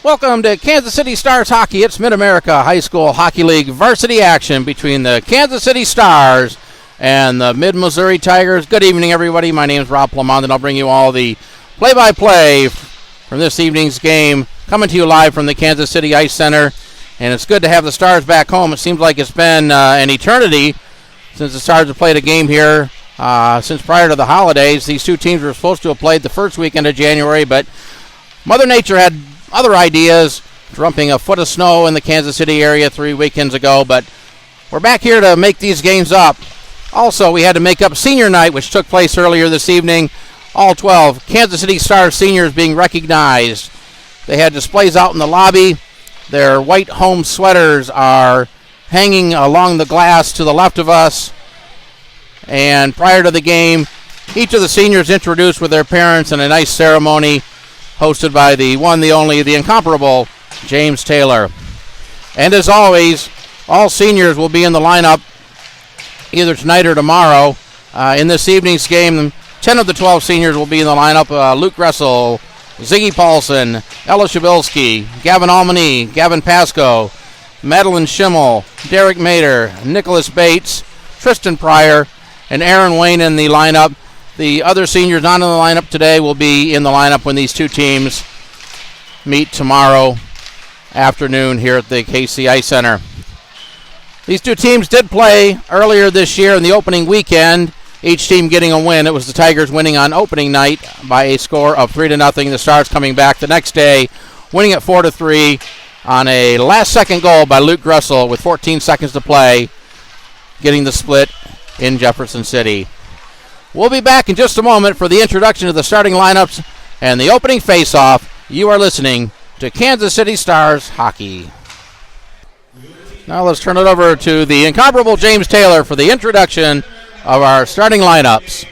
Welcome to Kansas City Stars Hockey. It's Mid-America High School Hockey League varsity action between the Kansas City Stars and the Mid-Missouri Tigers. Good evening, everybody. My name is Rob Plamondon. I'll bring you all the play-by-play from this evening's game, coming to you live from the Kansas City Ice Center. And it's good to have the Stars back home. It seems like it's been an eternity since the Stars have played a game here since prior to the holidays. These two teams were supposed to have played the first weekend of January, but Mother Nature had other ideas, dumping a foot of snow in the Kansas City area 3 weekends ago, but we're back here to make these games up. Also, we had to make up senior night, which took place earlier this evening. All 12 Kansas City Stars seniors being recognized. They had displays out in the lobby. Their white home sweaters are hanging along the glass to the left of us. And prior to the game, each of the seniors introduced with their parents in a nice ceremony hosted by the one, the only, the incomparable James Taylor. And as always, all seniors will be in the lineup either tonight or tomorrow. In this evening's game, 10 of the 12 seniors will be in the lineup. Luke Gressel, Ziggy Paulson, Ella Shabilsky, Gavin Almany, Gavin Pasco, Madeline Schimmel, Derek Mader, Nicholas Bates, Tristan Pryor, and Aaron Wayne in the lineup. The other seniors not in the lineup today will be in the lineup when these two teams meet tomorrow afternoon here at the KC Ice Center. These two teams did play earlier this year in the opening weekend, each team getting a win. It was the Tigers winning on opening night by a score of 3-0. The Stars coming back the next day, winning at 4-3 on a last-second goal by Luke Gressel with 14 seconds to play, getting the split in Jefferson City. We'll be back in just a moment for the introduction of the starting lineups and the opening face-off. You are listening to Kansas City Stars Hockey. Now let's turn it over to the incomparable James Taylor for the introduction of our starting lineups.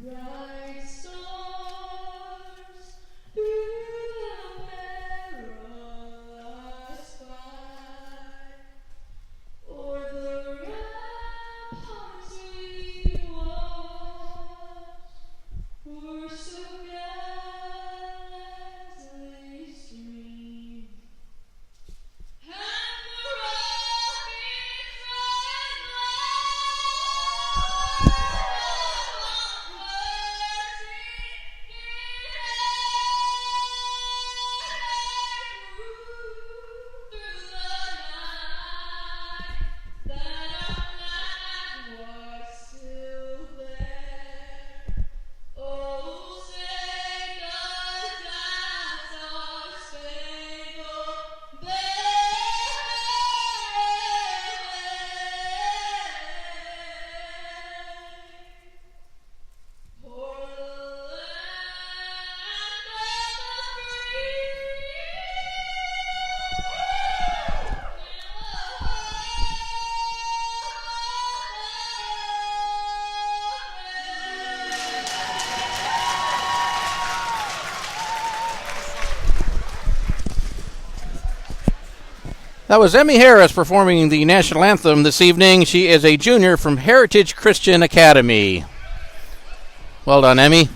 Bright star. That was Emmy Harris performing the national anthem this evening. She is a junior from Heritage Christian Academy. Well done, Emmy.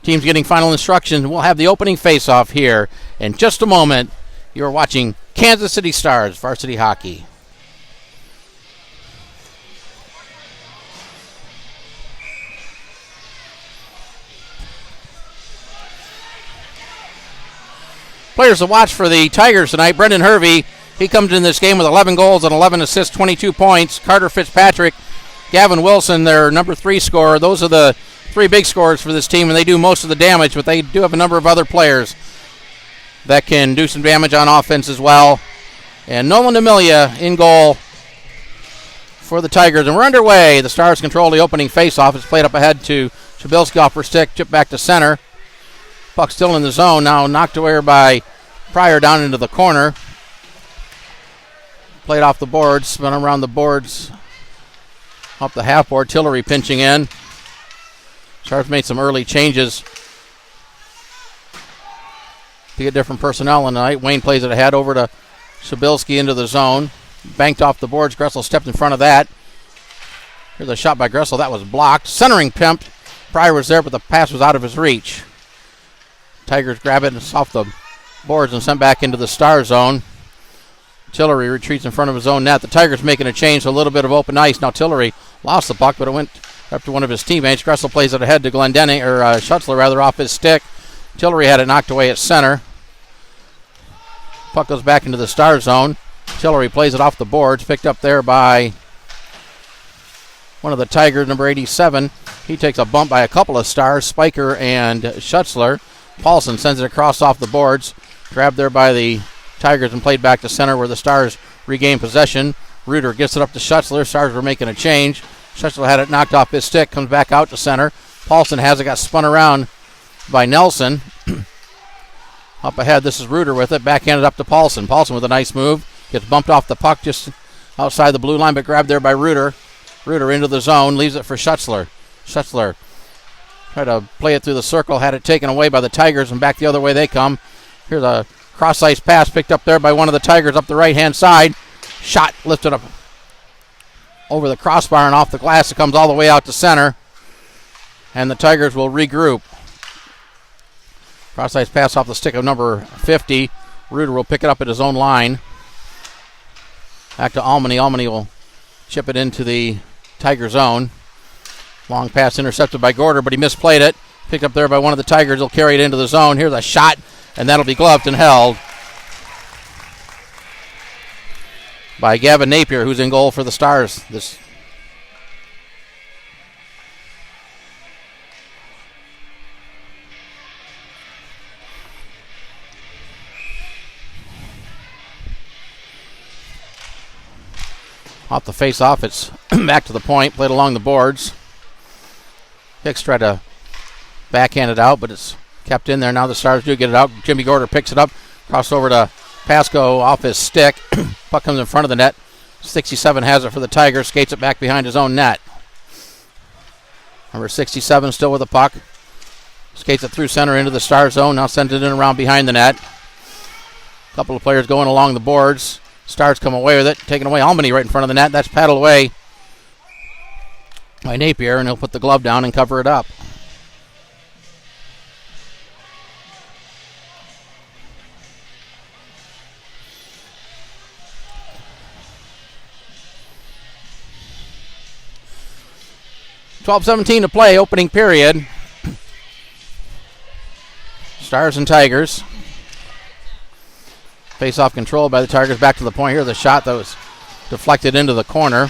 Team's getting final instructions. We'll have the opening face-off here in just a moment. You're watching Kansas City Stars Varsity Hockey. Players to watch for the Tigers tonight. Brendan Hervey, he comes in this game with 11 goals and 11 assists, 22 points. Carter Fitzpatrick, Gavin Wilson, their number 3 scorer. Those are the 3 big scorers for this team, and they do most of the damage, but they do have a number of other players that can do some damage on offense as well. And Nolan Amelia in goal for the Tigers. And we're underway. The Stars control the opening faceoff. It's played up ahead to Shabilsky off her stick, tipped back to center. Puck still in the zone, now knocked away by Pryor down into the corner. Played off the boards, spun around the boards, up the half board. Tillery pinching in. Stars made some early changes to get different personnel tonight. Wayne plays it ahead over to Shabilsky into the zone. Banked off the boards. Gressel stepped in front of that. Here's a shot by Gressel. That was blocked. Centering pimped. Pryor was there, but the pass was out of his reach. Tigers grab it and it's off the boards and sent back into the Star zone. Tillery retreats in front of his own net. The Tigers making a change, so a little bit of open ice. Now Tillery lost the puck, but it went up to one of his teammates. Gressel plays it ahead to Glendenning, or Schutzler rather, off his stick. Tillery had it knocked away at center. Puck goes back into the Star zone. Tillery plays it off the boards, picked up there by one of the Tigers, number 87. He takes a bump by a couple of Stars, Spiker and Schutzler. Paulson sends it across off the boards, grabbed there by the Tigers and played back to center where the Stars regain possession. Reuter gets it up to Schutzler. Stars were making a change. Schutzler had it knocked off his stick, comes back out to center. Paulson has it, got spun around by Nelson. Up ahead, this is Reuter with it, backhanded up to Paulson. Paulson with a nice move, gets bumped off the puck just outside the blue line, but grabbed there by Reuter. Reuter into the zone, leaves it for Schutzler. Schutzler tried to play it through the circle, had it taken away by the Tigers, and back the other way they come. Here's a cross-ice pass picked up there by one of the Tigers up the right-hand side. Shot lifted up over the crossbar and off the glass. It comes all the way out to center, and the Tigers will regroup. Cross-ice pass off the stick of number 50. Reuter will pick it up at his own line. Back to Almany. Almany will chip it into the Tiger zone. Long pass intercepted by Gorder, but he misplayed it. Picked up there by one of the Tigers. He'll carry it into the zone. Here's a shot, and that'll be gloved and held by Gavin Napier, who's in goal for the Stars. This off the face-off, it's back to the point, played along the boards. Hicks tried to backhand it out, but it's kept in there. Now the Stars do get it out. Jimmy Gorder picks it up, cross over to Pasco off his stick. Puck comes in front of the net. 67 has it for the Tigers, skates it back behind his own net. Number 67 still with the puck. Skates it through center into the Star zone, now sends it in around behind the net. A couple of players going along the boards. Stars come away with it, taking away Almany right in front of the net. That's paddled away by Napier, and he'll put the glove down and cover it up. .12:17 to play, opening period. Stars and Tigers. Face-off controlled by the Tigers. Back to the point here. The shot that was deflected into the corner.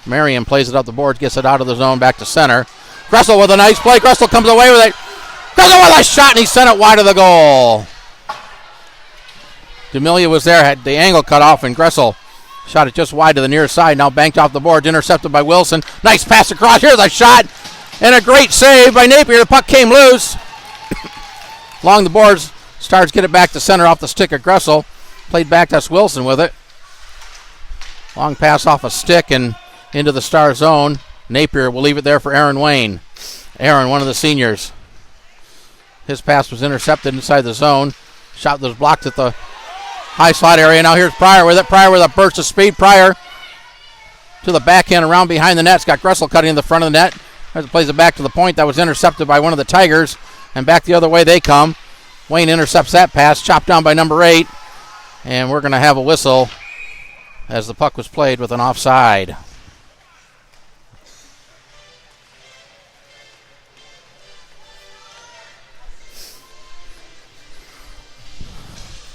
Marion plays it up the boards, gets it out of the zone, back to center. Gressel with a nice play. Gressel comes away with it. Gressel with a shot, and he sent it wide of the goal. D'Amelia was there, had the angle cut off, and Gressel shot it just wide to the near side. Now banked off the boards, intercepted by Wilson. Nice pass across. Here's a shot, and a great save by Napier. The puck came loose. Along the boards, Stars get it back to center off the stick of Gressel. Played back, that's Wilson with it. Long pass off a stick and into the Star zone. Napier will leave it there for Aaron Wayne. Aaron, one of the seniors. His pass was intercepted inside the zone. Shot was blocked at the high slot area. Now here's Pryor with it. Pryor with a burst of speed. Pryor to the backhand around behind the net. It's got Gressel cutting in the front of the net. Plays it back to the point. That was intercepted by one of the Tigers. And back the other way they come. Wayne intercepts that pass. Chopped down by number 8. And we're going to have a whistle as the puck was played with an offside.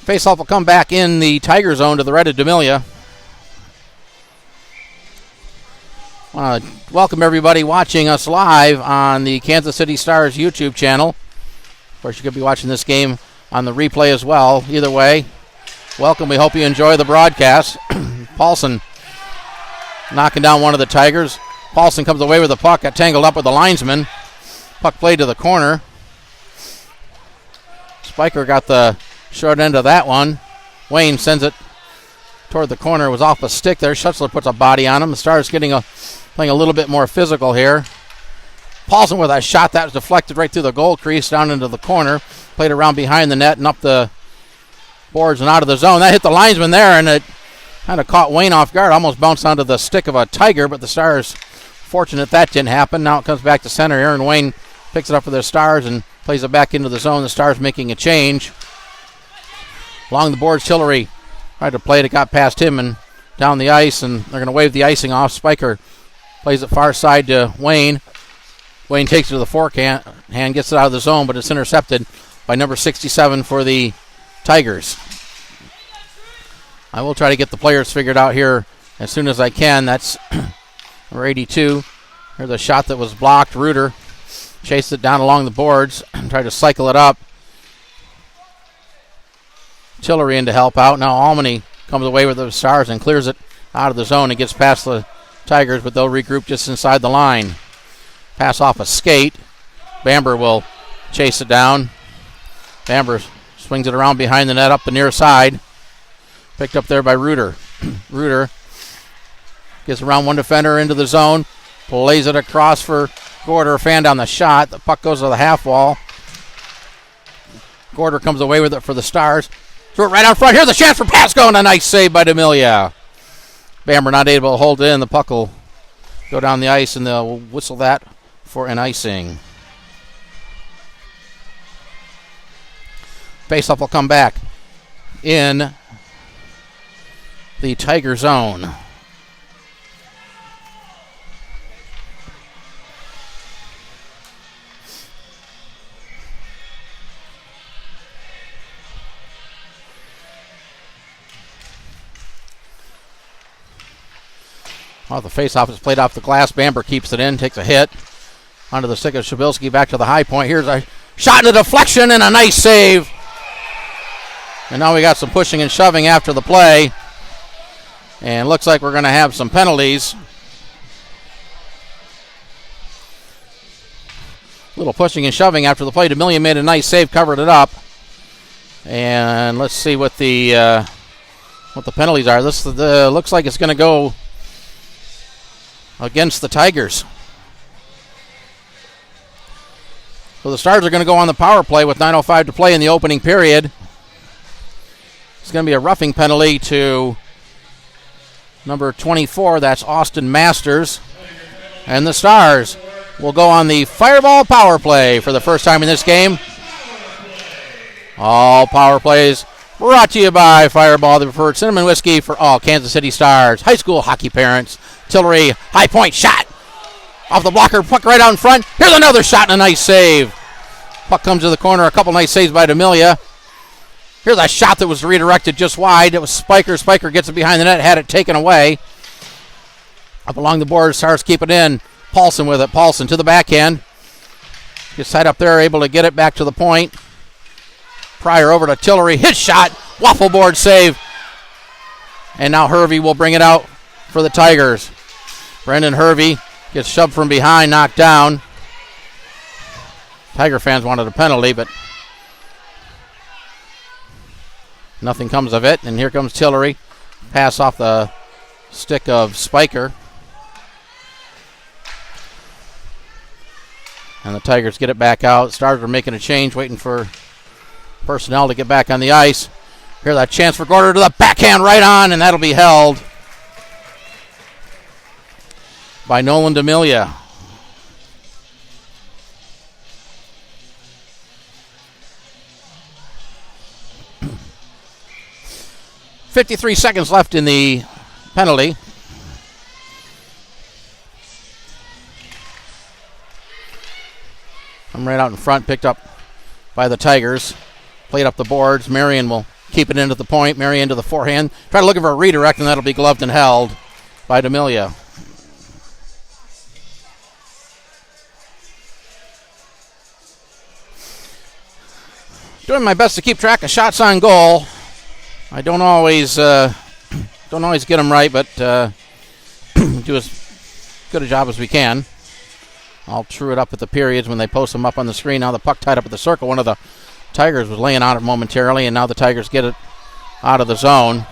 Faceoff will come back in the Tiger zone to the right of D'Amelia. I want to welcome everybody watching us live on the Kansas City Stars YouTube channel. Of course, you could be watching this game on the replay as well. Either way, welcome. We hope you enjoy the broadcast. Paulson knocking down one of the Tigers. Paulson comes away with the puck, got tangled up with the linesman. Puck played to the corner. Spiker got the short end of that one. Wayne sends it toward the corner. It was off a stick there. Schutzler puts a body on him. The Stars playing a little bit more physical here. Paulson with a shot that was deflected right through the goal crease down into the corner. Played around behind the net and up the boards and out of the zone. That hit the linesman there, and it kind of caught Wayne off guard. Almost bounced onto the stick of a Tiger, but the Stars fortunate that didn't happen. Now it comes back to center here, and Wayne picks it up for the Stars and plays it back into the zone. The Stars making a change. Along the boards, Tillery tried to play it. It got past him and down the ice, and they're going to wave the icing off. Spiker plays it far side to Wayne. Wayne takes it to the forehand, gets it out of the zone, but it's intercepted by number 67 for the Tigers. I will try to get the players figured out here as soon as I can. That's number 82. There's a shot that was blocked. Reuter chased it down along the boards and tried to cycle it up. Tillery in to help out. Now Almany comes away with the Stars and clears it out of the zone and gets past the Tigers, but they'll regroup just inside the line. Pass off a skate. Bamber will chase it down. Bamber swings it around behind the net up the near side. Picked up there by Reuter. Reuter gets around one defender into the zone. Plays it across for Gorder. Fan down the shot. The puck goes to the half wall. Gorder comes away with it for the Stars. Threw it right out front. Here's a chance for Pasco, and a nice save by D'Amelia. Bamber not able to hold it in. The puck will go down the ice, and they'll whistle that for an icing. Faceoff will come back in the Tiger zone. Well, the faceoff is played off the glass. Bamber keeps it in, takes a hit. Onto the stick of Shabilsky, back to the high point. Here's a shot in the deflection and a nice save. And now we got some pushing and shoving after the play. And looks like we're going to have some penalties. A little pushing and shoving after the play. D'Amelia made a nice save, covered it up. And let's see what the penalties are. This looks like it's going to go against the Tigers. So the Stars are going to go on the power play with 9:05 to play in the opening period. It's going to be a roughing penalty to number 24. That's Austin Masters. And the Stars will go on the Fireball power play for the first time in this game. All power plays brought to you by Fireball, the preferred cinnamon whiskey for all Kansas City Stars high school hockey parents. Tillery, high point shot. Off the blocker, puck right out in front. Here's another shot and a nice save. Puck comes to the corner, a couple nice saves by D'Amelia. Here's a shot that was redirected just wide. It was Spiker. Spiker gets it behind the net, had it taken away. Up along the board, Stars keep it in. Paulson with it. Paulson to the backhand. Gets tied up there, able to get it back to the point. Pryor over to Tillery. His shot. Waffle board save. And now Hervey will bring it out for the Tigers. Brendan Hervey gets shoved from behind, knocked down. Tiger fans wanted a penalty, but nothing comes of it. And here comes Tillery. Pass off the stick of Spiker. And the Tigers get it back out. Stars are making a change, waiting for personnel to get back on the ice. Here's that chance for Gorder to the backhand right on, and that'll be held by Nolan D'Amelia. .53 seconds left in the penalty. I'm right out in front, picked up by the Tigers. Played up the boards. Marion will keep it into the point. Marion to the forehand. Try to look for a redirect, and that'll be gloved and held by D'Amelia. Doing my best to keep track of shots on goal. I don't always get them right, but do as good a job as we can. I'll true it up at the periods when they post them up on the screen. Now the puck tied up at the circle. One of the Tigers was laying on it momentarily, and now the Tigers get it out of the zone.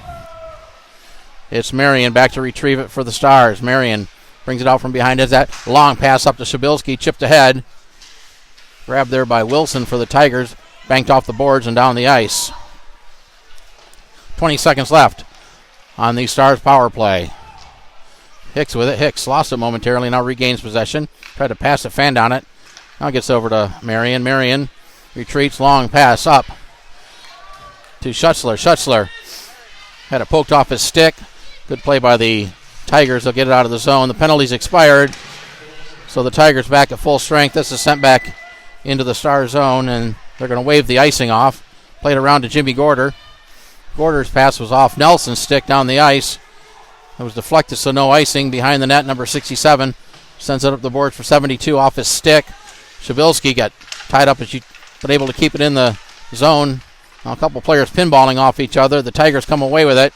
It's Marion back to retrieve it for the Stars. Marion brings it out from behind. Has that long pass up to Shabilsky, chipped ahead. Grabbed there by Wilson for the Tigers. Banked off the boards and down the ice. 20 seconds left on the Stars power play. Hicks with it. Hicks lost it momentarily, now regains possession. Tried to pass it, fanned on it. Now gets over to Marion. Marion retreats, long pass up to Schutzler. Schutzler had it poked off his stick. Good play by the Tigers. They'll get it out of the zone. The penalty's expired, so the Tigers back at full strength. This is sent back into the Star zone, and they're going to wave the icing off. Played around to Jimmy Gorder. Gorder's pass was off Nelson's stick down the ice. It was deflected, so no icing. Behind the net, number 67 sends it up the boards for 72 off his stick. Shabilsky got tied up, but able to keep it in the zone. Now a couple players pinballing off each other. The Tigers come away with it.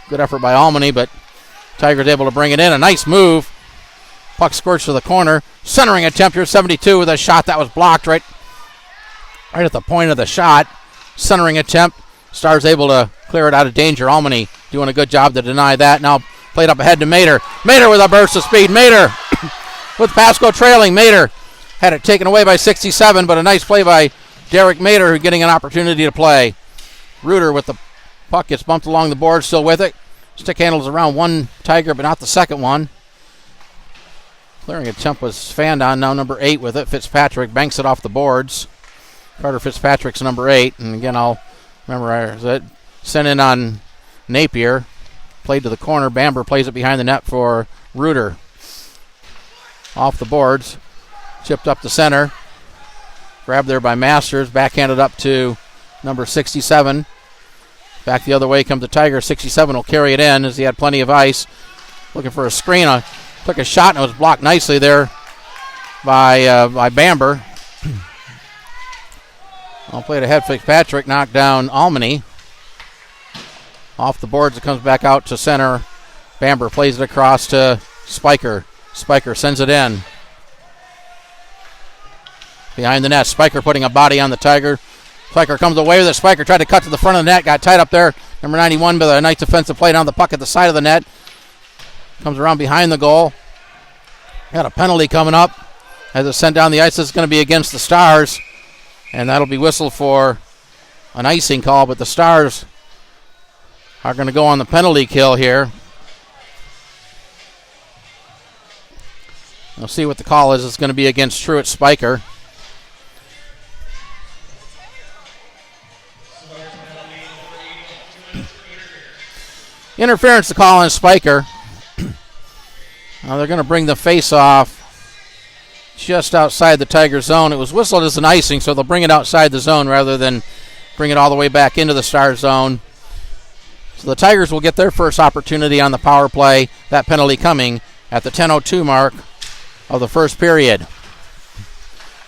Good effort by Albany, but Tigers able to bring it in. A nice move. Puck squirts to the corner. Centering attempt here, 72 with a shot that was blocked right at the point of the shot. Centering attempt. Stars able to clear it out of danger. Albany doing a good job to deny that. Now played up ahead to Mater. Mater with a burst of speed. Mater with Pasco trailing. Mater had it taken away by 67, but a nice play by Derek Mater, who's getting an opportunity to play. Reuter with the puck gets bumped along the board, still with it. Stick handles around one Tiger, but not the second one. Clearing attempt was fanned on. Now number 8 with it. Fitzpatrick banks it off the boards. Carter Fitzpatrick's number 8. And again, I'll memorize it. Sent in on Napier. Played to the corner. Bamber plays it behind the net for Reuter. Off the boards. Chipped up the center. Grabbed there by Masters. Backhanded up to number 67. Back the other way comes the Tiger. 67 will carry it in as he had plenty of ice. Looking for a screen. Took a shot and it was blocked nicely there by Bamber. I'll play it ahead. Fitzpatrick knocked down Albany. Off the boards, it comes back out to center. Bamber plays it across to Spiker. Spiker sends it in. Behind the net, Spiker putting a body on the Tiger. Spiker comes away with it. Spiker tried to cut to the front of the net, got tied up there. Number 91 with a nice defensive play down the puck at the side of the net. Comes around behind the goal. Got a penalty coming up. As it's sent down the ice, it's going to be against the Stars. And that'll be whistled for an icing call, but the Stars are going to go on the penalty kill here. We'll see what the call is. It's going to be against Truett Spiker. Interference to call on Spiker. Now they're going to bring the face-off just outside the Tiger zone. It was whistled as an icing, so they'll bring it outside the zone rather than bring it all the way back into the Star zone. So the Tigers will get their first opportunity on the power play. That penalty coming at the 10:02 mark of the first period.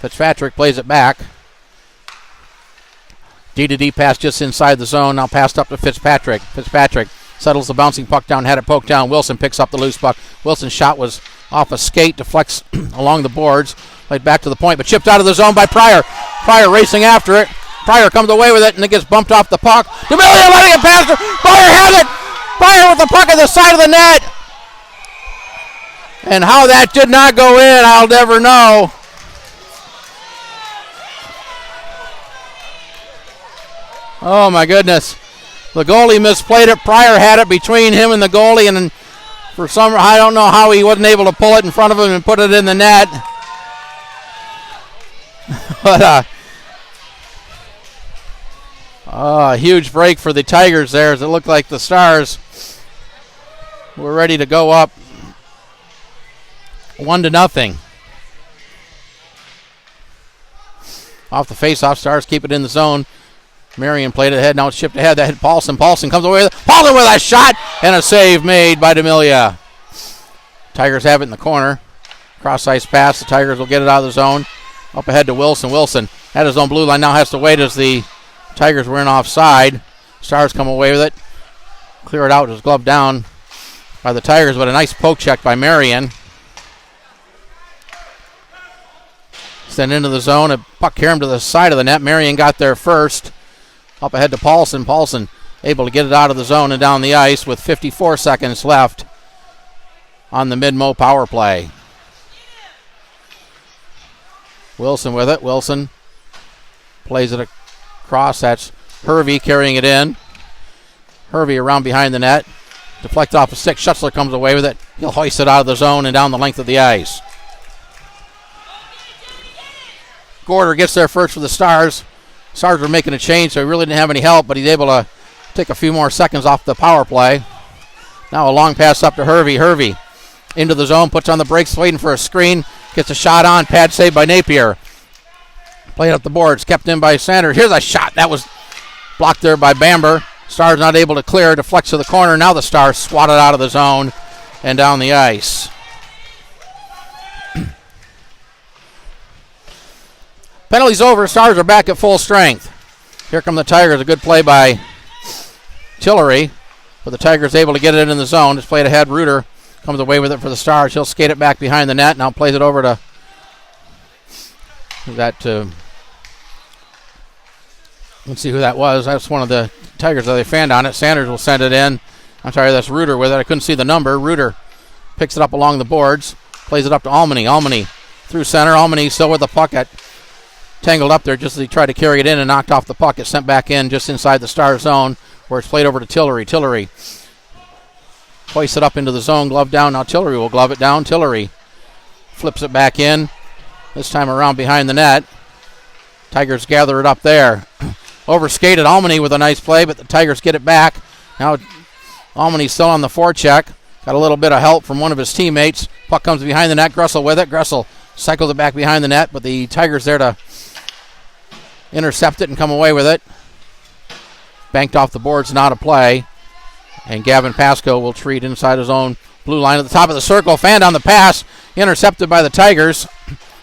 Fitzpatrick plays it back. D-to-D pass just inside the zone. Now passed up to Fitzpatrick. Fitzpatrick settles the bouncing puck down, had it poked down. Wilson picks up the loose puck. Wilson's shot was off a skate, deflects along the boards. Played back to the point, but chipped out of the zone by Pryor. Pryor racing after it. Pryor comes away with it, and it gets bumped off the puck. D'Amelia letting it pass. Pryor has it. Pryor with the puck at the side of the net. And how that did not go in, I'll never know. Oh, my goodness. The goalie misplayed it. Pryor had it between him and the goalie, and for some, I don't know how he wasn't able to pull it in front of him and put it in the net. But a huge break for the Tigers there, as it looked like the Stars were ready to go up 1-0. Off the face-off, Stars keep it in the zone. Marion played it ahead. Now it's shipped ahead. That hit Paulson. Paulson comes away with it. Paulson with a shot and a save made by D'Amelia. Tigers have it in the corner. Cross-ice pass. The Tigers will get it out of the zone. Up ahead to Wilson. Wilson at his own blue line. Now has to wait as the Tigers were in offside. Stars come away with it. Clear it out. It was gloved down by the Tigers, but a nice poke check by Marion. Sent into the zone. A puck carried him to the side of the net. Marion got there first. Up ahead to Paulson. Paulson able to get it out of the zone and down the ice with 54 seconds left on the mid-mo power play. Wilson with it. Wilson plays it across. That's Hervey carrying it in. Hervey around behind the net. Deflect off a stick. Schutzler comes away with it. He'll hoist it out of the zone and down the length of the ice. Gorder gets there first for the Stars. Stars were making a change, so he really didn't have any help, but he's able to take a few more seconds off the power play. Now a long pass up to Hervey. Hervey into the zone, puts on the brakes, waiting for a screen. Gets a shot on. Pad save by Napier. Played up the boards, kept in by Sanders. Here's a shot. That was blocked there by Bamber. Stars not able to clear. Deflects to the corner. Now the Stars swatted out of the zone and down the ice. Penalties over. Stars are back at full strength. Here come the Tigers. A good play by Tillery. But the Tigers able to get it in the zone. Just played ahead. Reuter comes away with it for the Stars. He'll skate it back behind the net. Now plays it over to let's see who that was. That's one of the Tigers that they fanned on it. Sanders will send it in. I'm sorry, that's Reuter with it. I couldn't see the number. Reuter picks it up along the boards. Plays it up to Almany. Almany through center. Almany still with the puck tangled up there just as he tried to carry it in and knocked off the puck. It's sent back in just inside the Star zone where it's played over to Tillery. Tillery hoists it up into the zone, glove down. Now Tillery will glove it down. Tillery flips it back in. This time around behind the net. Tigers gather it up there. Overskated Almany with a nice play, but the Tigers get it back. Now Almany's still on the forecheck. Got a little bit of help from one of his teammates. Puck comes behind the net. Gressel with it. Gressel cycles it back behind the net, but the Tigers there to intercept it and come away with it. Banked off the boards, not a play. And Gavin Pasco will treat inside his own blue line at the top of the circle. Fanned on the pass. Intercepted by the Tigers.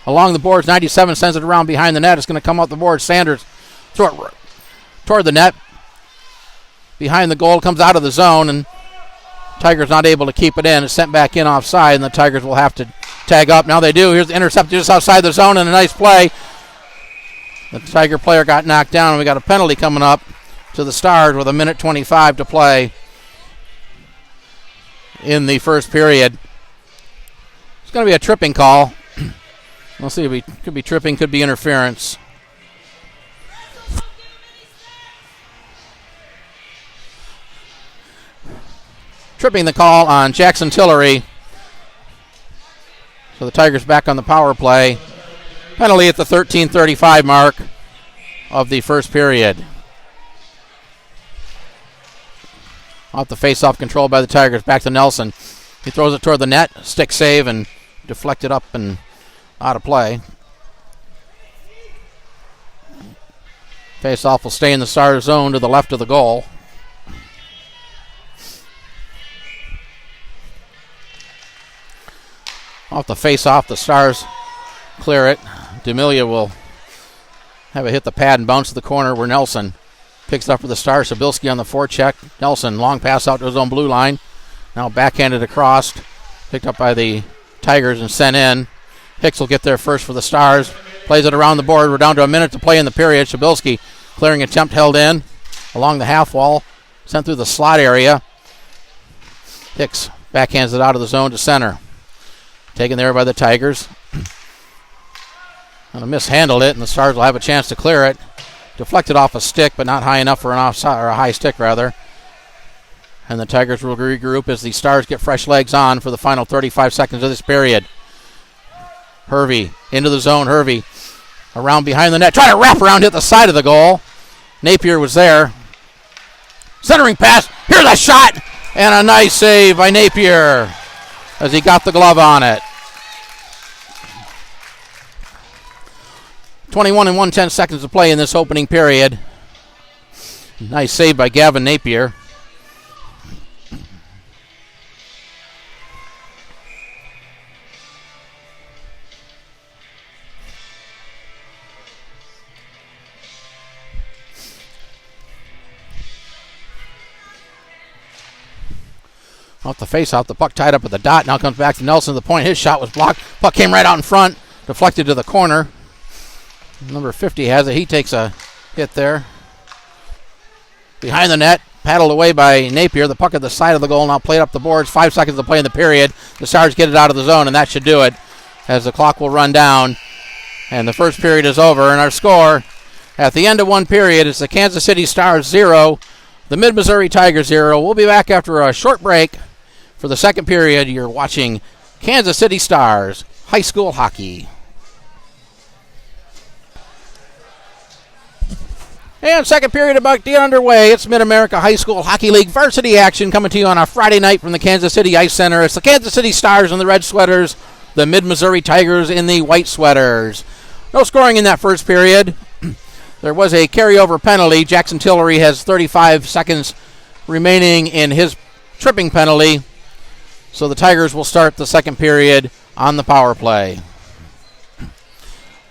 Along the boards, 97 sends it around behind the net. It's going to come off the board. Sanders throw it toward the net. Behind the goal, comes out of the zone, and Tigers not able to keep it in. It's sent back in offside, and the Tigers will have to tag up. Now they do. Here's the intercept just outside the zone, and a nice play. The Tiger player got knocked down, and we got a penalty coming up to the Stars with 1:25 to play in the first period. It's going to be a tripping call. We'll see. It could be tripping, could be interference. Tripping the call on Jackson Tillery. So the Tigers back on the power play. Penalty at the 13:35 mark of the first period. Off the face-off, controlled by the Tigers. Back to Nelson. He throws it toward the net. Stick save and deflected up and out of play. Face-off will stay in the Stars zone to the left of the goal. Off the face-off, the Stars clear it. D'Amelia will have it hit the pad and bounce to the corner where Nelson picks it up for the Stars. Sabilski on the forecheck. Nelson, long pass out to his own blue line. Now backhanded across. Picked up by the Tigers and sent in. Hicks will get there first for the Stars. Plays it around the board. We're down to a minute to play in the period. Sabilski clearing attempt held in along the half wall. Sent through the slot area. Hicks backhands it out of the zone to center. Taken there by the Tigers. And mishandled it, and the Stars will have a chance to clear it. Deflected off a stick, but not high enough for an offside, or a high stick rather. And the Tigers will regroup as the Stars get fresh legs on for the final 35 seconds of this period. Hervey into the zone. Hervey around behind the net. Trying to wrap around, hit the side of the goal. Napier was there. Centering pass. Here's a shot. And a nice save by Napier as he got the glove on it. 21 and 1/10 seconds to play in this opening period. Nice save by Gavin Napier. Off the face-off, the puck tied up at the dot. Now comes back to Nelson to the point. His shot was blocked. Puck came right out in front. Deflected to the corner. Number 50 has it. He takes a hit there. Behind the net. Paddled away by Napier. The puck at the side of the goal. Now played up the boards. 5 seconds to play in the period. The Stars get it out of the zone, and that should do it as the clock will run down. And the first period is over. And our score at the end of one period is the Kansas City Stars 0, the Mid-Missouri Tigers 0. We'll be back after a short break. For the second period, you're watching Kansas City Stars high school hockey. And second period about to get underway. It's Mid-America High School Hockey League varsity action coming to you on a Friday night from the Kansas City Ice Center. It's the Kansas City Stars in the red sweaters, the Mid-Missouri Tigers in the white sweaters. No scoring in that first period. There was a carryover penalty. Jackson Tillery has 35 seconds remaining in his tripping penalty. So the Tigers will start the second period on the power play.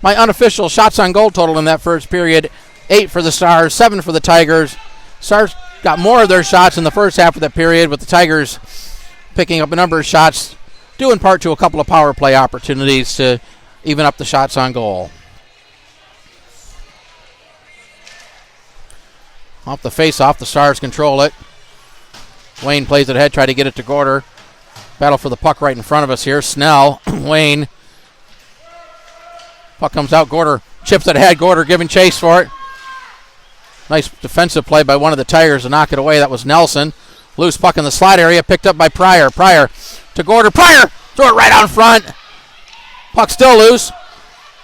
My unofficial shots on goal total in that first period, 8 for the Stars, 7 for the Tigers. Stars got more of their shots in the first half of the period, with the Tigers picking up a number of shots, due in part to a couple of power play opportunities to even up the shots on goal. Off the face-off, the Stars control it. Wayne plays it ahead, try to get it to Gorder. Battle for the puck right in front of us here. Snell, Wayne. Puck comes out. Gorder chips it ahead. Gorder giving chase for it. Nice defensive play by one of the Tigers to knock it away. That was Nelson. Loose puck in the slot area, picked up by Pryor. Pryor to Gorder. Pryor, throw it right out in front. Puck still loose.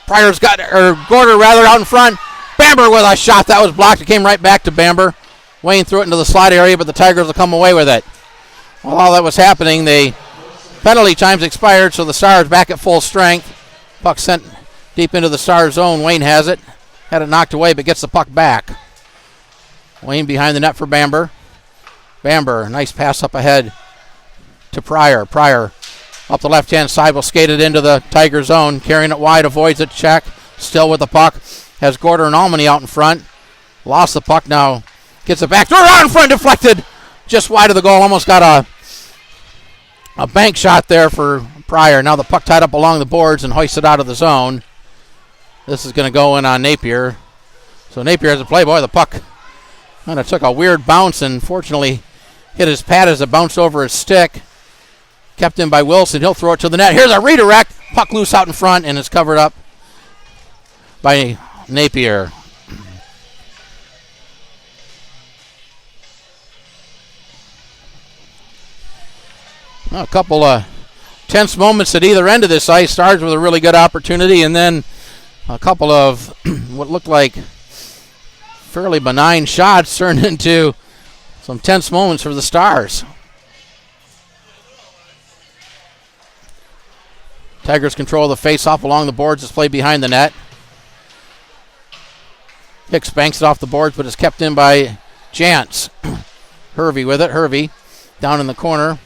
Pryor's got, or Gorder rather, out in front. Bamber with a shot that was blocked. It came right back to Bamber. Wayne threw it into the slot area, but the Tigers will come away with it. While all that was happening, the penalty time's expired, so the Stars back at full strength. Puck sent deep into the Stars zone. Wayne has it. Had it knocked away, but gets the puck back. Wayne behind the net for Bamber. Bamber, nice pass up ahead to Pryor. Pryor up the left-hand side will skate it into the Tiger zone. Carrying it wide, avoids it. Check. Still with the puck. Has Gorder and Almany out in front. Lost the puck now. Gets it back. Throw it out in front. Deflected. Just wide of the goal. Almost got a bank shot there for Pryor. Now the puck tied up along the boards and hoisted out of the zone. This is going to go in on Napier. So Napier has a play. Boy, the puck kind of took a weird bounce and fortunately hit his pad as it bounced over his stick. Kept in by Wilson. He'll throw it to the net. Here's a redirect. Puck loose out in front and it's covered up by Napier. A couple of tense moments at either end of this ice. Stars with a really good opportunity, and then a couple of what looked like fairly benign shots turned into some tense moments for the Stars. Tigers control the face-off along the boards. It's played behind the net. Hicks banks it off the boards, but it's kept in by Jantz. Hervey with it. Hervey down in the corner.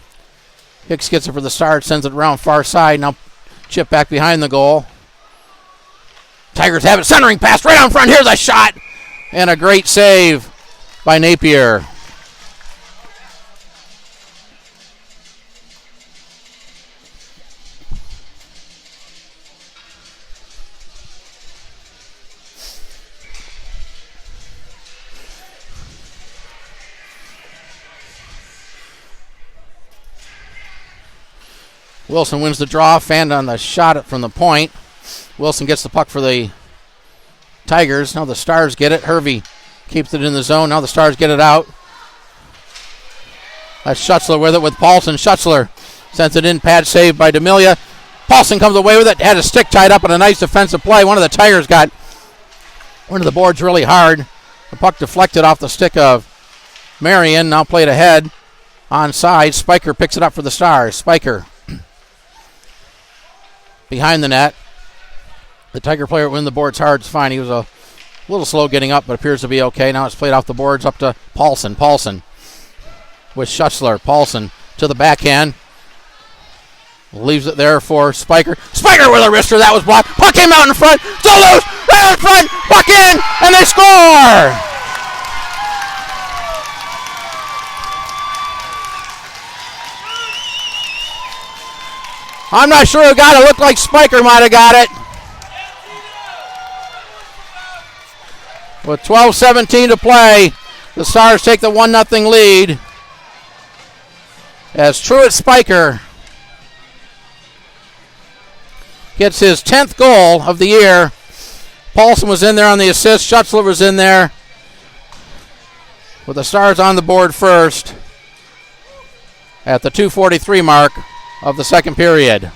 Hicks gets it for the Stars, sends it around far side. Now chip back behind the goal. Tigers have it. Centering pass right on front. Here's a shot. And a great save by Napier. Wilson wins the draw. Fanned on the shot from the point. Wilson gets the puck for the Tigers. Now the Stars get it. Hervey keeps it in the zone. Now the Stars get it out. That's Schutzler with it with Paulson. Schutzler sends it in. Pad save by D'Amelia. Paulson comes away with it. Had a stick tied up on a nice defensive play. One of the Tigers got one of the boards really hard. The puck deflected off the stick of Marion. Now played ahead. Onside. Spiker picks it up for the Stars. Spiker behind the net. The Tiger player win the boards hard. It's fine. He was a little slow getting up, but appears to be okay. Now it's played off the boards up to Paulson. Paulson with Schutzler. Paulson to the backhand. Leaves it there for Spiker. Spiker with a wrister. That was blocked. Puck came out in front. Still loose. There in front. Puck in. And they score. I'm not sure who got it. Looked like Spiker might have got it. With 12:17 to play, the Stars take the 1-0 lead as Truett Spiker gets his 10th goal of the year. Paulson was in there on the assist. Schutzler was in there with the Stars on the board first at the 2:43 mark of the second period.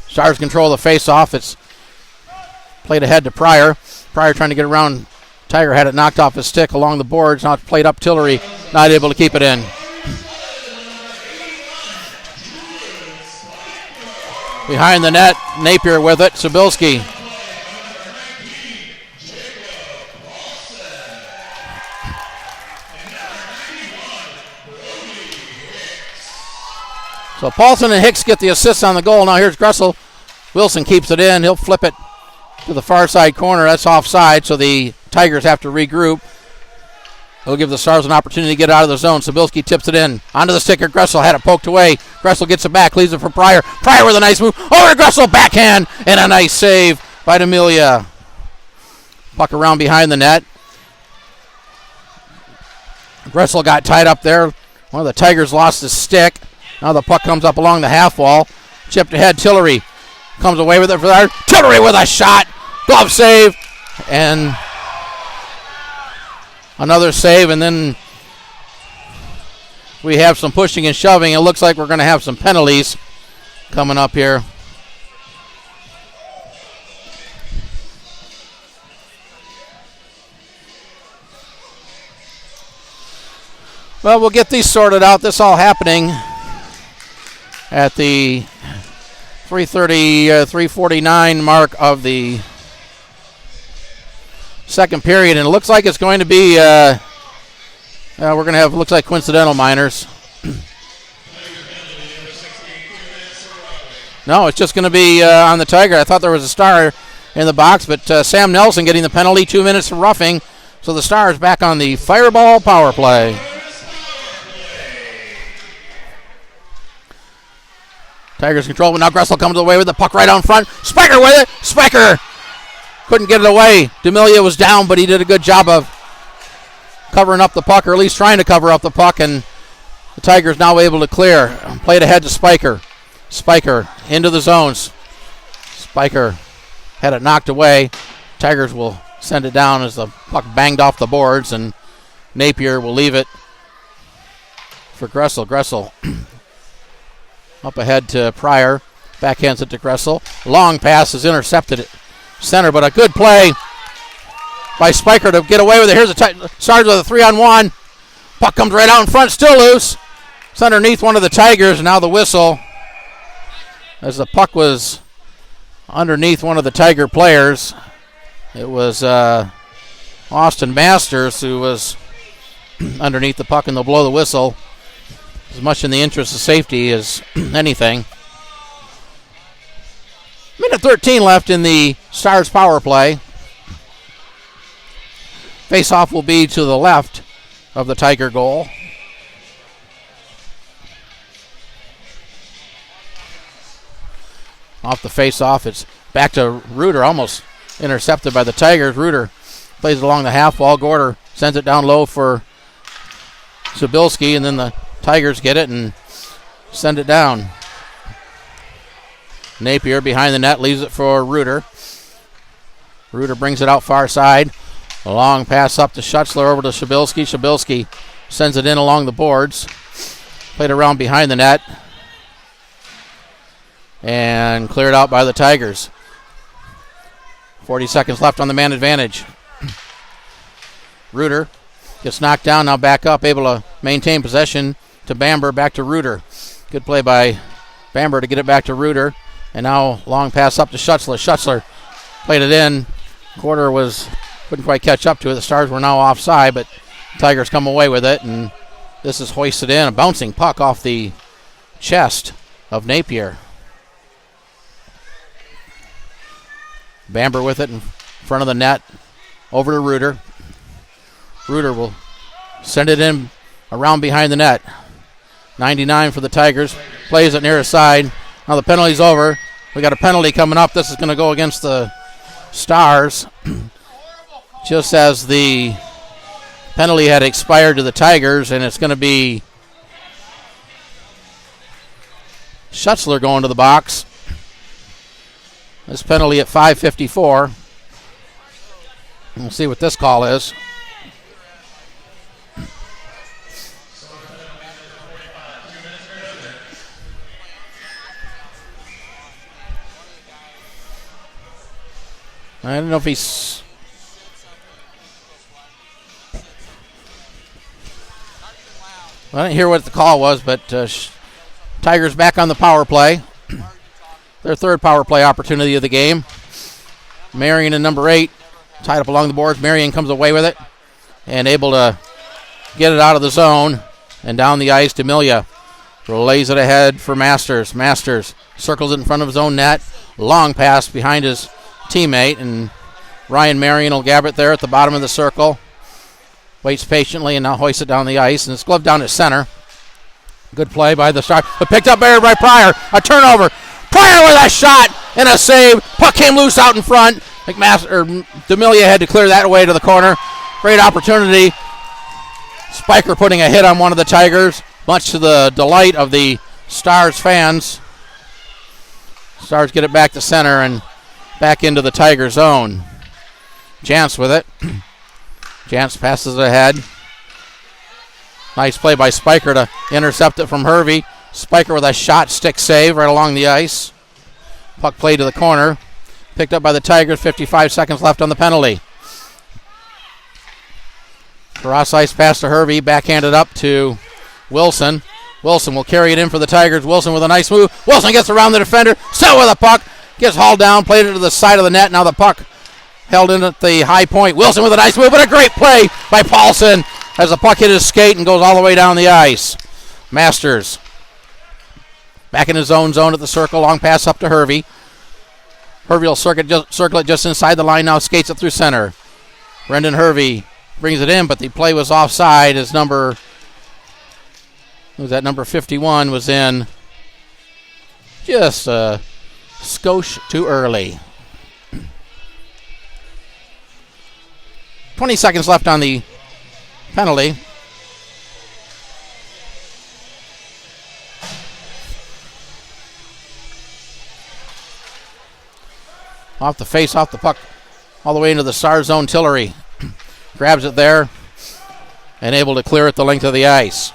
Stars control the face-off. It's played ahead to Pryor. Pryor trying to get around. Tiger had it knocked off his stick along the boards. Now it's played up Tillery. Not able to keep it in. Behind the net, Napier with it. Sobilski. So Paulson and Hicks get the assists on the goal. Now here's Gressel. Wilson keeps it in. He'll flip it to the far side corner. That's offside, so the Tigers have to regroup. They'll give the Stars an opportunity to get out of the zone. Sobilski tips it in. Onto the sticker. Gressel had it poked away. Gressel gets it back. Leaves it for Pryor. Pryor with a nice move. Over to Gressel. Backhand. And a nice save by D'Amelia. Puck around behind the net. Gressel got tied up there. One of the Tigers lost his stick. Now the puck comes up along the half wall. Chipped ahead. Tillery comes away with it for that. Tillery with a shot. Glove save. And another save. And then we have some pushing and shoving. It looks like we're going to have some penalties coming up here. Well, we'll get these sorted out. This all happening at the 3:49 mark of the second period, and it looks like it's going to be we're going to have, looks like, coincidental minors. No, it's just going to be on the Tiger. I thought there was a Star in the box, but Sam Nelson getting the penalty, 2 minutes of roughing. So the Stars back on the Fireball power play. Tigers control, but now Gressel comes away with the puck right on front. Spiker with it. Spiker couldn't get it away. D'Amelia was down, but he did a good job of covering up the puck, or at least trying to cover up the puck, and the Tigers now able to clear. Played ahead to Spiker. Spiker into the zones. Spiker had it knocked away. Tigers will send it down as the puck banged off the boards, and Napier will leave it for Gressel. Gressel up ahead to Pryor. Backhands it to Gressel. Long pass is intercepted at center, but a good play by Spiker to get away with it. Here's the Stars with a 3-on-1. Puck comes right out in front, still loose. It's underneath one of the Tigers, and now the whistle as the puck was underneath one of the Tiger players. It was Austin Masters who was underneath the puck, and they'll blow the whistle as much in the interest of safety as anything. Minute 13 left in the Stars power play. Face-off will be to the left of the Tiger goal. Off the face-off, it's back to Reuter, almost intercepted by the Tigers. Reuter plays it along the half wall. Gorder sends it down low for Sobilski, and then the Tigers get it and send it down. Napier behind the net, leaves it for Reuter. Reuter brings it out far side. A long pass up to Schutzler, over to Shabilsky. Shabilsky sends it in along the boards. Played around behind the net. And cleared out by the Tigers. 40 seconds left on the man advantage. Reuter gets knocked down, now back up, able to maintain possession to Bamber, back to Reuter. Good play by Bamber to get it back to Reuter. And now long pass up to Schutzler. Schutzler played it in. Quarter couldn't quite catch up to it. The Stars were now offside, but Tigers come away with it, and this is hoisted in. A bouncing puck off the chest of Napier. Bamber with it in front of the net. Over to Reuter. Reuter will send it in around behind the net. 99 for the Tigers. Plays it near his side. Now the penalty's over. We got a penalty coming up. This is going to go against the Stars. Just as the penalty had expired to the Tigers, and it's going to be Schutzler going to the box. This penalty at 5:54. We'll see what this call is. I don't know if he's... I didn't hear what the call was, but Tigers back on the power play. Their third power play opportunity of the game. Marion in number 8, tied up along the boards. Marion comes away with it and able to get it out of the zone and down the ice to Milia. Lays it ahead for Masters. Masters circles it in front of his own net. Long pass behind his teammate, and Ryan Marion will grab it there at the bottom of the circle. Waits patiently and now hoists it down the ice, and it's gloved down at center. Good play by the Stars, but picked up there by Pryor. A turnover. Pryor with a shot and a save. Puck came loose out in front. D'Amelia had to clear that away to the corner. Great opportunity. Spiker putting a hit on one of the Tigers, much to the delight of the Stars fans. Stars get it back to center and back into the Tiger zone. Jantz with it. Jantz passes it ahead. Nice play by Spiker to intercept it from Hervey. Spiker with a shot stick save right along the ice. Puck played to the corner. Picked up by the Tigers. 55 seconds left on the penalty. Cross ice pass to Hervey. Backhanded up to Wilson. Wilson will carry it in for the Tigers. Wilson with a nice move. Wilson gets around the defender. Still with a puck. Gets hauled down. Played it to the side of the net. Now the puck held in at the high point. Wilson with a nice move, but a great play by Paulson as the puck hit his skate and goes all the way down the ice. Masters back in his own zone at the circle. Long pass up to Hervey. Hervey will circle it just inside the line now. Skates it through center. Brendan Hervey brings it in, but the play was offside as number 51 was in just a skosh too early. 20 seconds left on the penalty. Off the face, off the puck, all the way into the Star zone. Tillery grabs it there and able to clear it the length of the ice.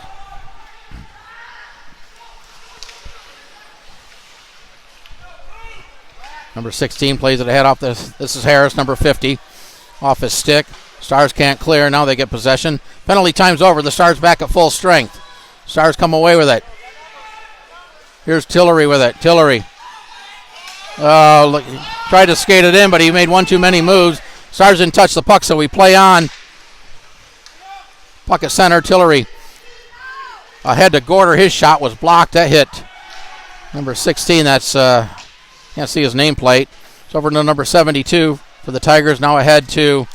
Number 16 plays it ahead off this. This is Harris, number 50, off his stick. Stars can't clear. Now they get possession. Penalty time's over. The Stars back at full strength. Stars come away with it. Here's Tillery with it. Tillery. Tried to skate it in, but he made one too many moves. Stars didn't touch the puck, so we play on. Puck at center. Tillery ahead to Gorder. His shot was blocked. That hit number 16. That's can't see his nameplate. It's over to number 72 for the Tigers. Now ahead to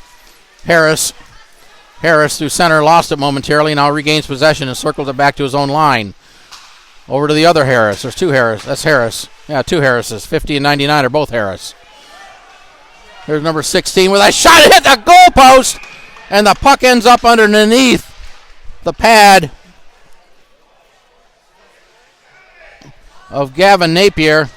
Harris. Harris through center, lost it momentarily. Now regains possession and circles it back to his own line. Over to the other Harris. There's two Harris. That's Harris. Yeah, two Harrises. 50 and 99 are both Harris. Here's number 16 with a shot. It hit the goalpost, and the puck ends up underneath the pad of Gavin Napier.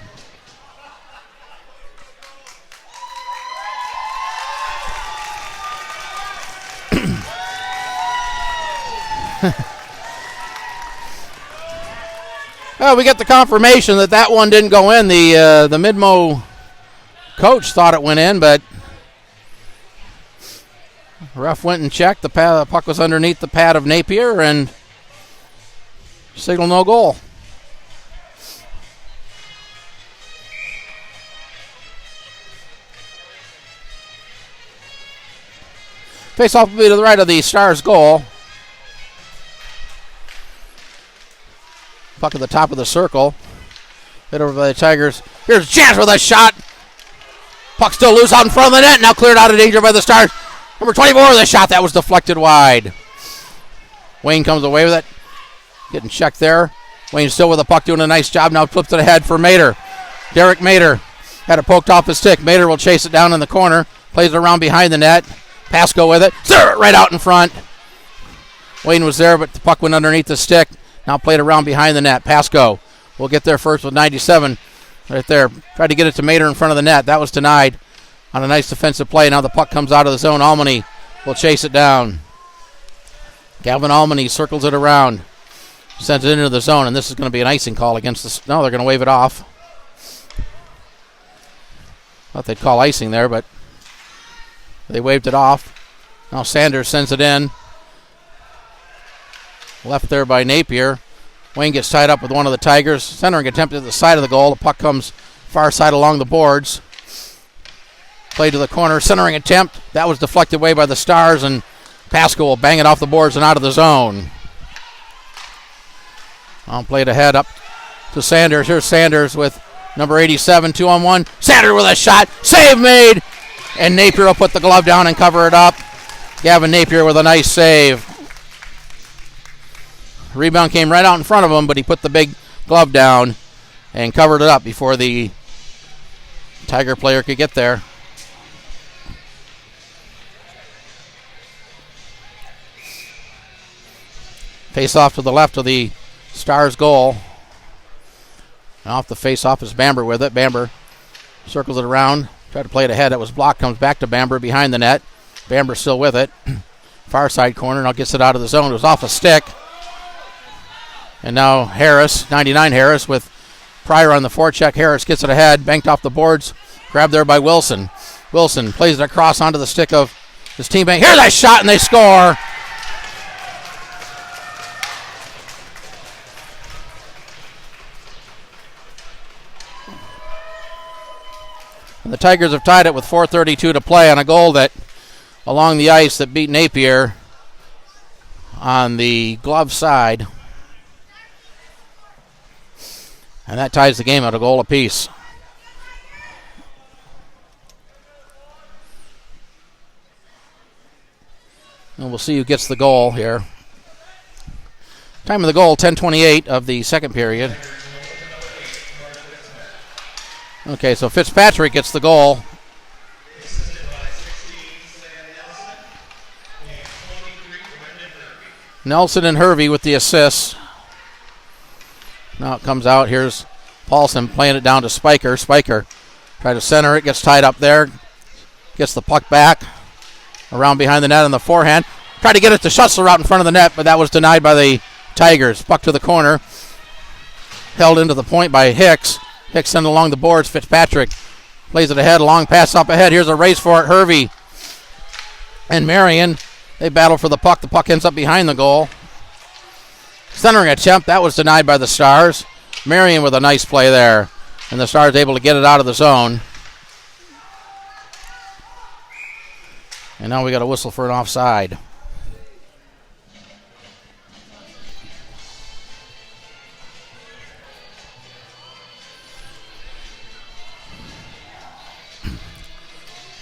Well, we get the confirmation that one didn't go in. The Midmo coach thought it went in, but ref went and checked. The puck was underneath the pad of Napier and signal no goal. Face-off will be to the right of the Stars goal. Puck at the top of the circle. Hit over by the Tigers. Here's a chance with a shot. Puck still loose out in front of the net. Now cleared out of danger by the Stars. Number 24 with a shot. That was deflected wide. Wayne comes away with it. Getting checked there. Wayne still with the puck, doing a nice job. Now flips it ahead for Mater. Derek Mater had it poked off his stick. Mater will chase it down in the corner. Plays it around behind the net. Pasco with it. Right out in front. Wayne was there, but the puck went underneath the stick. Now played around behind the net. Pasco will get there first with 97. Right there. Tried to get it to Mater in front of the net. That was denied on a nice defensive play. Now the puck comes out of the zone. Almany will chase it down. Galvin Almany circles it around. Sends it into the zone, and this is going to be an icing call against the... No, they're going to wave it off. Thought they'd call icing there, but they waved it off. Now Sanders sends it in. Left there by Napier. Wayne gets tied up with one of the Tigers. Centering attempt at the side of the goal. The puck comes far side along the boards. Play to the corner. Centering attempt. That was deflected away by the Stars, and Pasco will bang it off the boards and out of the zone. Played ahead up to Sanders. Here's Sanders with number 87, 2-on-1. Sanders with a shot. Save made. And Napier will put the glove down and cover it up. Gavin Napier with a nice save. Rebound came right out in front of him, but he put the big glove down and covered it up before the Tiger player could get there. Face off to the left of the Stars goal. And off the face off is Bamber with it. Bamber circles it around. Tried to play it ahead. That was blocked. Comes back to Bamber behind the net. Bamber still with it. Far side corner. Now gets it out of the zone. It was off a stick. And now Harris, 99 Harris with Pryor on the forecheck. Harris gets it ahead. Banked off the boards. Grabbed there by Wilson. Wilson plays it across onto the stick of his teammate. Here's that shot, and they score. And the Tigers have tied it with 4:32 to play on a goal that along the ice that beat Napier on the glove side. And that ties the game at a goal apiece. And we'll see who gets the goal here. Time of the goal, 10:28 of the second period. Okay, so Fitzpatrick gets the goal. Nelson and Hervey with the assists. Now it comes out. Here's Paulson playing it down to Spiker. Spiker tried to center it. Gets tied up there. Gets the puck back. Around behind the net on the forehand. Tried to get it to Schussler out in front of the net, but that was denied by the Tigers. Puck to the corner. Held into the point by Hicks. Hicks sent along the boards. Fitzpatrick plays it ahead. Long pass up ahead. Here's a race for it. Hervey and Marion. They battle for the puck. The puck ends up behind the goal. Centering attempt. That was denied by the Stars. Marion with a nice play there. And the Stars able to get it out of the zone. And now we got a whistle for an offside.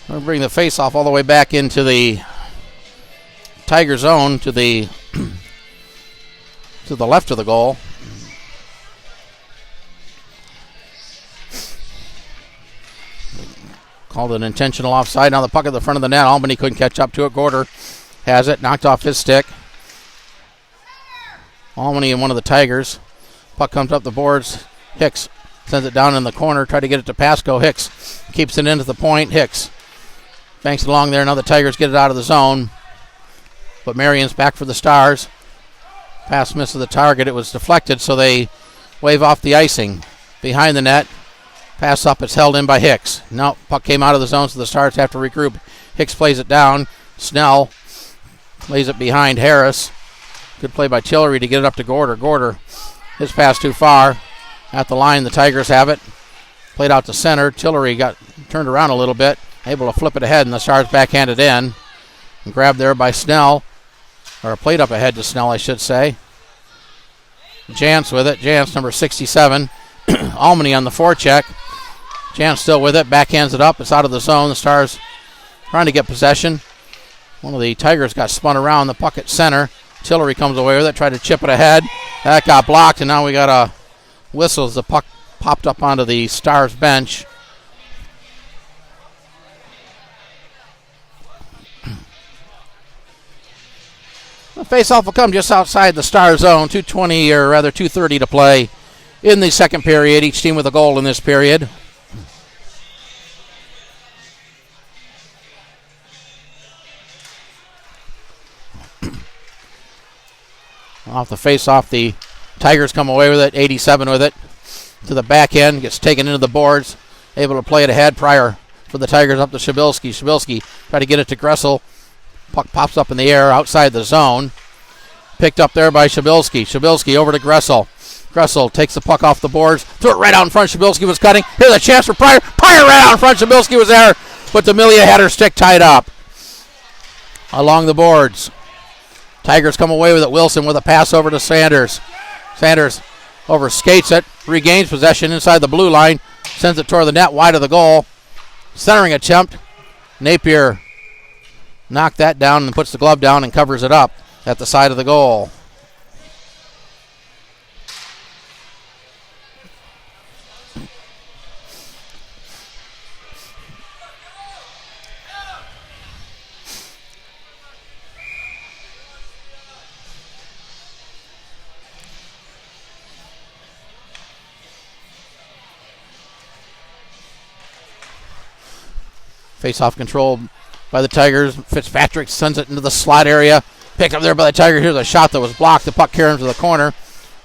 We'll bring the face-off all the way back into the Tiger zone to the to the left of the goal. Called an intentional offside. Now the puck at the front of the net. Albany couldn't catch up to it. Gorder has it. Knocked off his stick. Albany and one of the Tigers. Puck comes up the boards. Hicks sends it down in the corner. Tried to get it to Pasco. Hicks keeps it into the point. Hicks banks it along there. Now the Tigers get it out of the zone. But Marion's back for the Stars. Pass misses the target. It was deflected, so they wave off the icing. Behind the net. Pass up. It's held in by Hicks. No, puck came out of the zone, so the Stars have to regroup. Hicks plays it down. Snell lays it behind Harris. Good play by Tillery to get it up to Gorder. Gorder, his pass too far. At the line, the Tigers have it. Played out to center. Tillery got turned around a little bit. Able to flip it ahead, and the Stars backhanded in. And grabbed there by Snell. Or played up ahead to Snell, I should say. Jantz with it. Jantz, number 67. Almany on the forecheck. Jantz still with it. Backhands it up. It's out of the zone. The Stars trying to get possession. One of the Tigers got spun around. The puck at center. Tillery comes away with it. Tried to chip it ahead. That got blocked, and now we got a whistle as the puck popped up onto the Stars bench. The face-off will come just outside the Star zone. 2:20, or rather 2:30 to play in the second period. Each team with a goal in this period. Off the face-off, the Tigers come away with it. 87 with it. To the back end. Gets taken into the boards. Able to play it ahead. Pryor for the Tigers up to Shabilsky. Shabilsky try to get it to Gressel. Puck pops up in the air outside the zone. Picked up there by Shabilsky. Shabilsky over to Gressel. Gressel takes the puck off the boards. Threw it right out in front. Shabilsky was cutting. Here's a chance for Pryor. Pryor right out in front. Shabilsky was there. But D'Amelia had her stick tied up. Along the boards. Tigers come away with it. Wilson with a pass over to Sanders. Sanders over skates it. Regains possession inside the blue line. Sends it toward the net wide of the goal. Centering attempt. Napier knocked that down and puts the glove down and covers it up at the side of the goal. Face-off controlled by the Tigers. Fitzpatrick sends it into the slot area. Picked up there by the Tigers. Here's a shot that was blocked. The puck carries to the corner.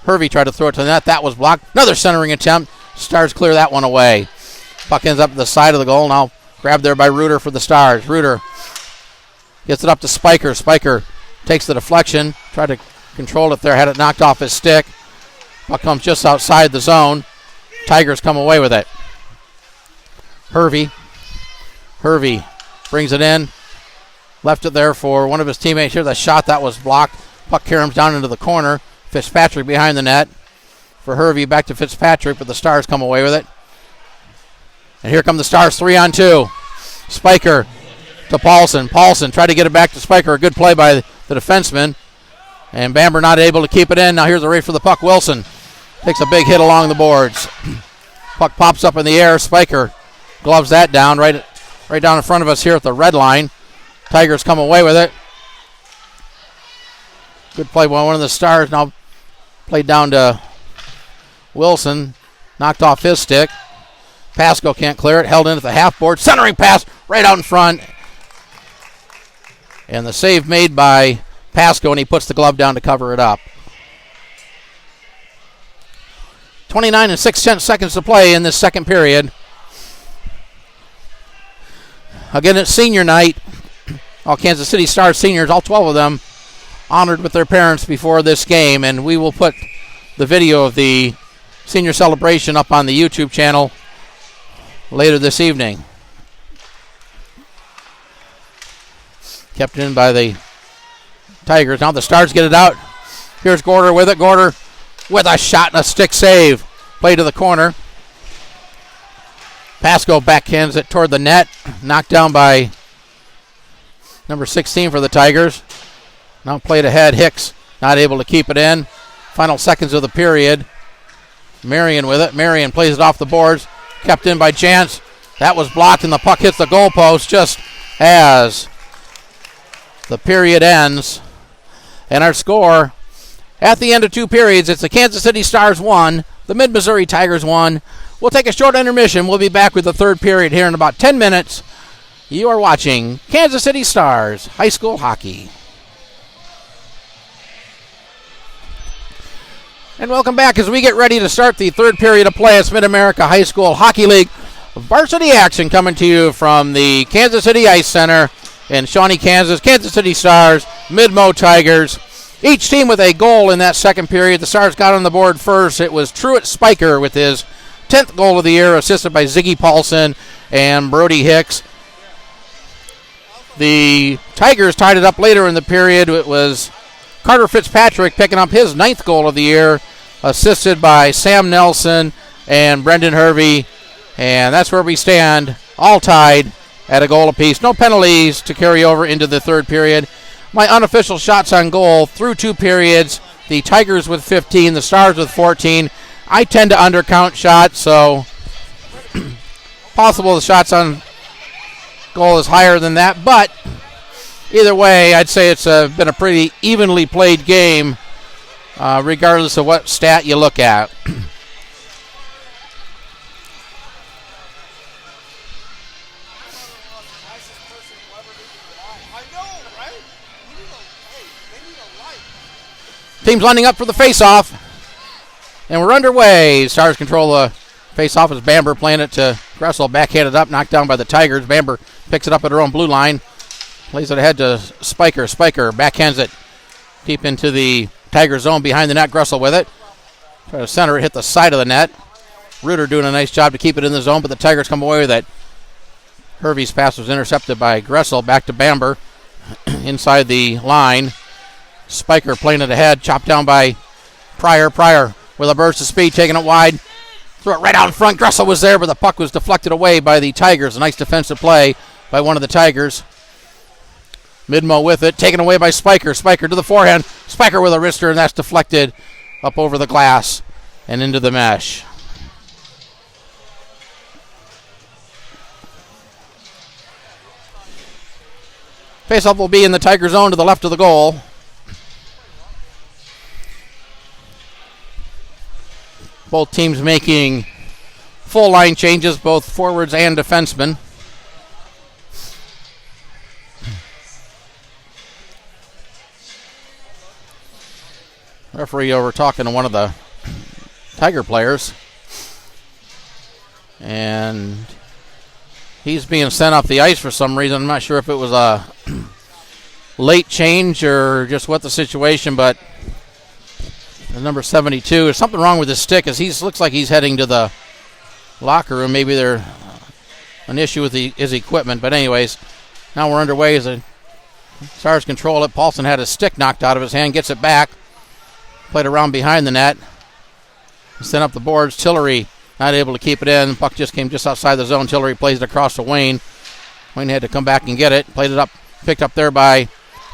Hervey tried to throw it to the net. That was blocked. Another centering attempt. Stars clear that one away. Puck ends up at the side of the goal. Now grabbed there by Reuter for the Stars. Reuter gets it up to Spiker. Spiker takes the deflection. Tried to control it there. Had it knocked off his stick. Puck comes just outside the zone. Tigers come away with it. Hervey brings it in. Left it there for one of his teammates. Here's a shot that was blocked. Puck caroms down into the corner. Fitzpatrick behind the net. For Hervey, back to Fitzpatrick, but the Stars come away with it. And here come the Stars, 3-on-2. Spiker to Paulson. Paulson tried to get it back to Spiker. A good play by the defenseman. And Bamber not able to keep it in. Now here's the race for the puck. Wilson takes a big hit along the boards. Puck pops up in the air. Spiker gloves that down right down in front of us here at the red line. Tigers come away with it. Good play by one of the Stars. Now played down to Wilson. Knocked off his stick. Pasco can't clear it. Held in at the half board. Centering pass right out in front. And the save made by Pasco, and he puts the glove down to cover it up. 29 and 6/10 seconds to play in this second period. Again, it's senior night. All Kansas City Stars seniors, all 12 of them, honored with their parents before this game, and we will put the video of the senior celebration up on the YouTube channel later this evening. Kept in by the Tigers. Now the Stars get it out. Here's Gorder with it. Gorder with a shot and a stick save. Play to the corner. Pasco backhands it toward the net. Knocked down by number 16 for the Tigers. Now played ahead. Hicks not able to keep it in. Final seconds of the period. Marion with it. Marion plays it off the boards. Kept in by Jantz. That was blocked, and the puck hits the goalpost just as the period ends. And our score at the end of two periods, it's the Kansas City Stars 1, the Mid-Missouri Tigers 1. We'll take a short intermission. We'll be back with the third period here in about 10 minutes. You are watching Kansas City Stars High School Hockey. And welcome back as we get ready to start the third period of play. It's Mid-America High School Hockey League varsity action coming to you from the Kansas City Ice Center in Shawnee, Kansas. Kansas City Stars, Midmo Tigers. Each team with a goal in that second period. The Stars got on the board first. It was Truett Spiker with his 10th goal of the year, assisted by Ziggy Paulson and Brody Hicks. The Tigers tied it up later in the period. It was Carter Fitzpatrick picking up his 9th goal of the year, assisted by Sam Nelson and Brendan Hervey. And that's where we stand, all tied at a goal apiece. No penalties to carry over into the third period. My unofficial shots on goal through 2 periods, the Tigers with 15, the Stars with 14. I tend to undercount shots, so possible the shots on goal is higher than that. But either way, I'd say it's been a pretty evenly played game, regardless of what stat you look at. Team's lining up for the face-off, and we're underway. Stars control the face-off as Bamber playing it to Gressel, backhanded up, knocked down by the Tigers. Bamber picks it up at her own blue line, plays it ahead to Spiker. Spiker backhands it deep into the Tiger zone behind the net. Gressel with it. Try to center it, hit the side of the net. Reuter doing a nice job to keep it in the zone, but the Tigers come away with it. Hervey's pass was intercepted by Gressel. Back to Bamber inside the line. Spiker playing it ahead, chopped down by Pryor. Pryor with a burst of speed, taking it wide. Threw it right out in front. Gressel was there, but the puck was deflected away by the Tigers. A nice defensive play by one of the Tigers. Midmo with it, taken away by Spiker. Spiker to the forehand. Spiker with a wrister, and that's deflected up over the glass and into the mesh. Faceoff will be in the Tiger zone to the left of the goal. Both teams making full line changes, both forwards and defensemen. Referee over talking to one of the Tiger players. And he's being sent off the ice for some reason. I'm not sure if it was a late change or just what the situation, but number 72, there's something wrong with his stick as he looks like he's heading to the locker room. Maybe there's an issue with his equipment. But anyways, now we're underway as the Stars control it. Paulson had his stick knocked out of his hand, gets it back. Played around behind the net. Sent up the boards. Tillery not able to keep it in. Puck just came just outside the zone. Tillery plays it across to Wayne. Wayne had to come back and get it. Played it up, picked up there by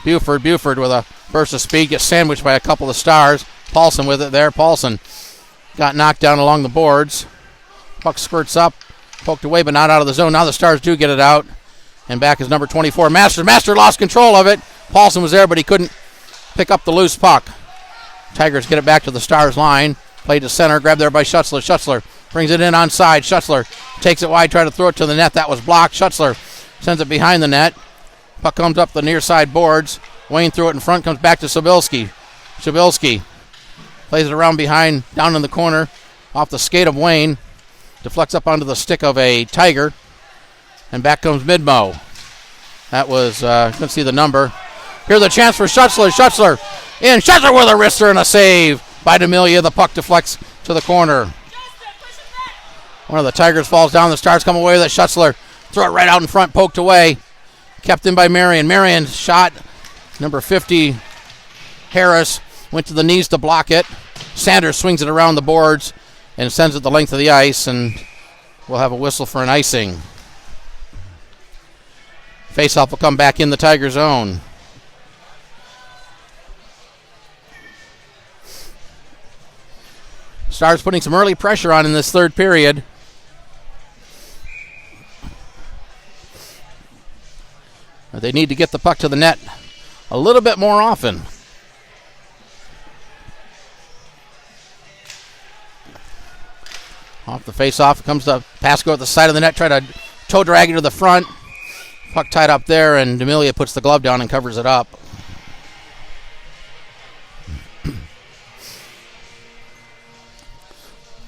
Buford. Buford with a burst of speed, gets sandwiched by a couple of Stars. Paulson with it there. Paulson got knocked down along the boards. Puck skirts up, poked away, but not out of the zone. Now the Stars do get it out. And back is number 24, Master. Master lost control of it. Paulson was there, but he couldn't pick up the loose puck. Tigers get it back to the Stars line. Played to center, grabbed there by Schutzler. Schutzler brings it in onside. Schutzler takes it wide, tried to throw it to the net. That was blocked. Schutzler sends it behind the net. Puck comes up the near side boards. Wayne threw it in front, comes back to Sobilski. Sobilski plays it around behind, down in the corner, off the skate of Wayne. Deflects up onto the stick of a Tiger. And back comes Midmo. That was, couldn't see the number. Here's the chance for Schutzler. Schutzler in. Schutzler with a wrister and a save by D'Amelia. The puck deflects to the corner. One of the Tigers falls down. The Stars come away with it. Schutzler throw it right out in front, poked away. Kept in by Marion. Marion's shot, number 50, Harris, went to the knees to block it. Sanders swings it around the boards and sends it the length of the ice, and we'll have a whistle for an icing. Faceoff will come back in the Tiger zone. Stars putting some early pressure on in this third period. They need to get the puck to the net a little bit more often. Off the face-off comes the pass, go at the side of the net, try to toe drag it to the front. Puck tied up there, and D'Amelia puts the glove down and covers it up.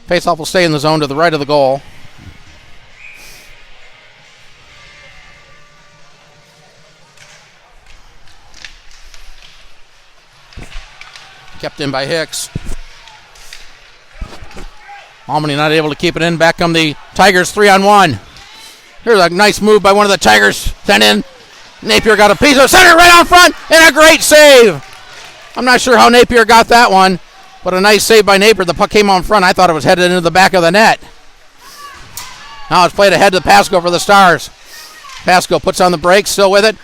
Faceoff will stay in the zone to the right of the goal. Kept in by Hicks. Albany not able to keep it in. Back come the Tigers 3-on-1. Here's a nice move by one of the Tigers. Sent in. Napier got a piece of center right on front, and a great save. I'm not sure how Napier got that one, but a nice save by Napier. The puck came on front. I thought it was headed into the back of the net. Now it's played ahead to Pasco for the Stars. Pasco puts on the brakes, still with it.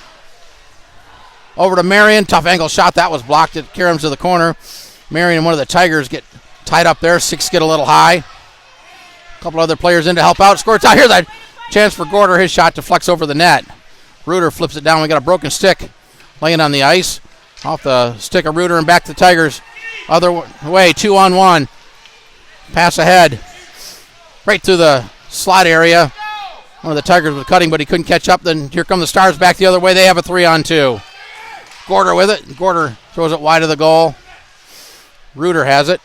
Over to Marion. Tough angle shot. That was blocked. It caroms to the corner. Marion and one of the Tigers get tied up there. Six get a little high. A couple other players in to help out. Squirts out. Here's a chance for Gorder. His shot deflects over the net. Reuter flips it down. We got a broken stick laying on the ice. Off the stick of Reuter and back to the Tigers. Other way. 2-on-1. Pass ahead. Right through the slot area. One of the Tigers was cutting, but he couldn't catch up. Then here come the Stars back the other way. They have a 3-on-2. Gorder with it. Gorder throws it wide of the goal. Reuter has it.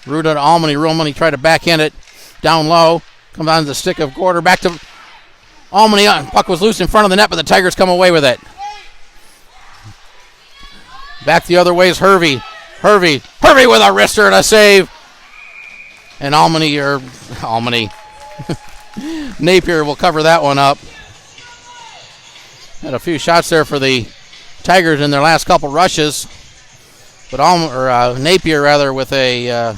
Reuter to Albany. Albany tried to backhand it down low. Comes on to the stick of Gorder. Back to Albany. Puck was loose in front of the net, but the Tigers come away with it. Back the other way is Hervey. Hervey with a wrister and a save. And Albany. Napier will cover that one up. Had a few shots there for the Tigers in their last couple rushes, but Napier rather with a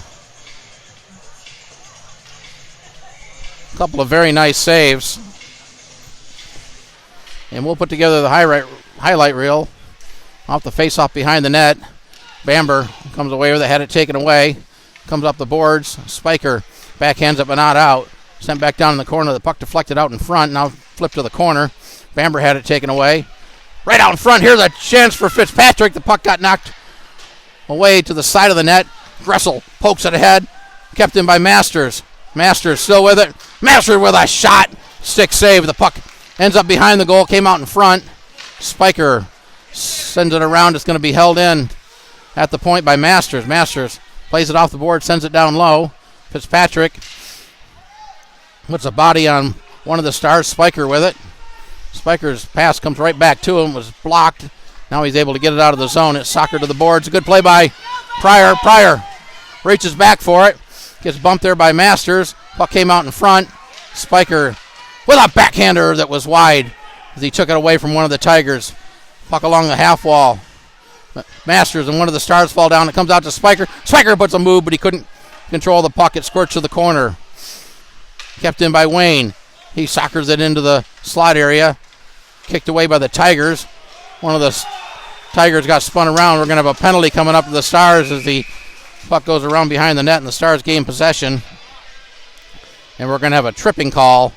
couple of very nice saves. And we'll put together the highlight reel off the face-off behind the net. Bamber comes away with it, had it taken away. Comes up the boards. Spiker backhands it but not out. Sent back down in the corner. The puck deflected out in front. Now flipped to the corner. Bamber had it taken away. Right out in front. Here's a chance for Fitzpatrick. The puck got knocked away to the side of the net. Gressel pokes it ahead. Kept in by Masters. Masters still with it. Masters with a shot. Stick save. The puck ends up behind the goal. Came out in front. Spiker sends it around. It's going to be held in at the point by Masters. Masters plays it off the board. Sends it down low. Fitzpatrick puts a body on one of the Stars. Spiker with it. Spiker's pass comes right back to him. Was blocked. Now he's able to get it out of the zone. It's soccer to the boards. A good play by Pryor. Pryor reaches back for it. Gets bumped there by Masters. Puck came out in front. Spiker with a backhander that was wide as he took it away from one of the Tigers. Puck along the half wall. Masters and one of the Stars fall down. It comes out to Spiker. Spiker puts a move, but he couldn't control the puck. It squirts to the corner. Kept in by Wayne. He soccers it into the slot area. Kicked away by the Tigers. One of the Tigers got spun around. We're going to have a penalty coming up to the Stars as the puck goes around behind the net and the Stars gain possession. And we're going to have a tripping call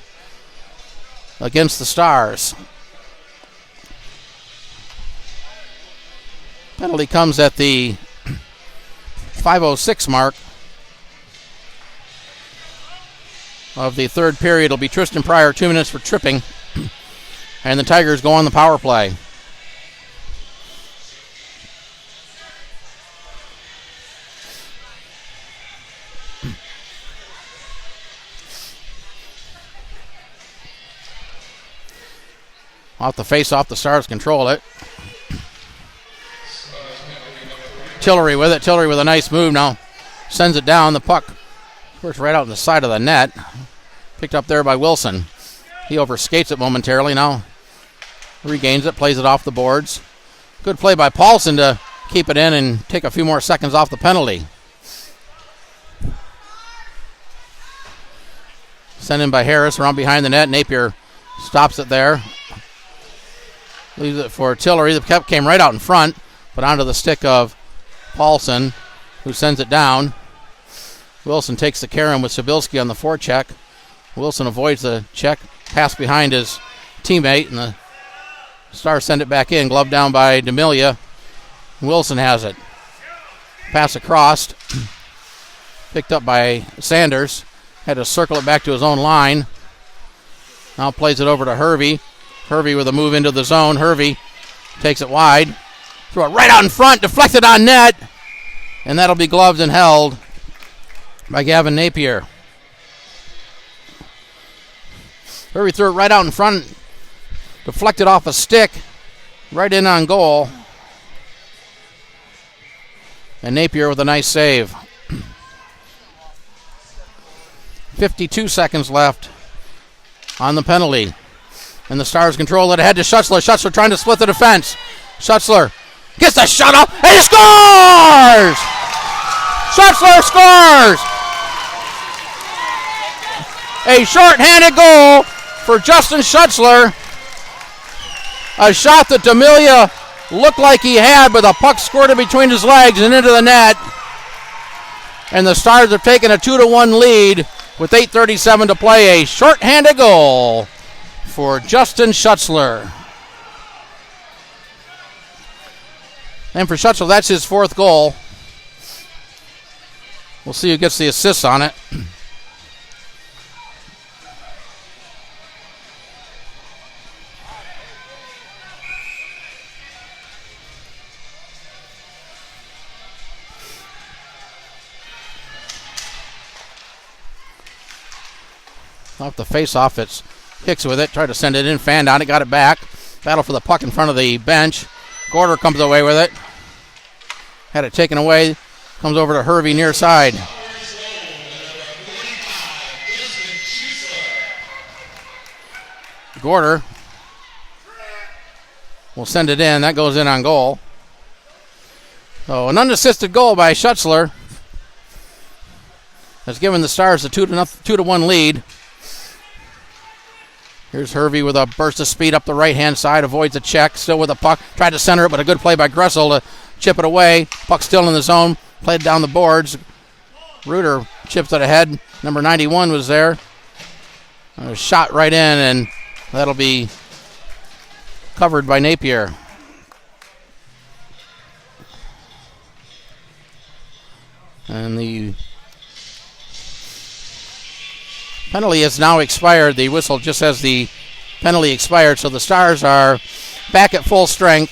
against the Stars. Penalty comes at the 5:06 mark of the third period. It'll be Tristan Pryor, 2 minutes for tripping. And the Tigers go on the power play. Off the face-off, the Stars control it. Tillery with it. Tillery with a nice move now. Sends it down. The puck squirts right out on the side of the net. Picked up there by Wilson. He overskates it momentarily. Now regains it. Plays it off the boards. Good play by Paulson to keep it in and take a few more seconds off the penalty. Sent in by Harris around behind the net. Napier stops it there. Leaves it for Tillery. The puck came right out in front, but onto the stick of Paulson, who sends it down. Wilson takes the carom with Sabilski on the forecheck. Wilson avoids the check. Pass behind his teammate, and the Stars send it back in. Glove down by D'Amelia. Wilson has it. Pass across. Picked up by Sanders. Had to circle it back to his own line. Now plays it over to Hervey. Hervey with a move into the zone. Hervey takes it wide. Throw it right out in front. Deflected on net. And that'll be gloved and held. by Gavin Napier. Hurry threw it right out in front. Deflected off a stick. Right in on goal. And Napier with a nice save. 52 seconds left on the penalty. And the Stars control it ahead to Schutzler. Schutzler trying to split the defense. Schutzler gets the shot up and he scores! Schutzler scores! A short-handed goal for Justin Schutzler. A shot that D'Amelia looked like he had, but the puck squirted between his legs and into the net. And the Stars have taken a 2-1 lead with 8:37 to play. A short-handed goal for Justin Schutzler. And for Schutzler, that's his 4th goal. We'll see who gets the assists on it. Off the face-off, it's Hicks with it. Tried to send it in, fanned on it, got it back. Battle for the puck in front of the bench. Gorder comes away with it. Had it taken away. Comes over to Hervey near side. Gorder will send it in. That goes in on goal. So an unassisted goal by Schutzler has given the Stars a 2-1 lead. Here's Hervey with a burst of speed up the right-hand side. Avoids a check. Still with the puck. Tried to center it, but a good play by Gressel to chip it away. Puck still in the zone. Played down the boards. Reuter chips it ahead. Number 91 was there. Shot right in, and that'll be covered by Napier. And the penalty has now expired. The whistle just says the penalty expired, so the Stars are back at full strength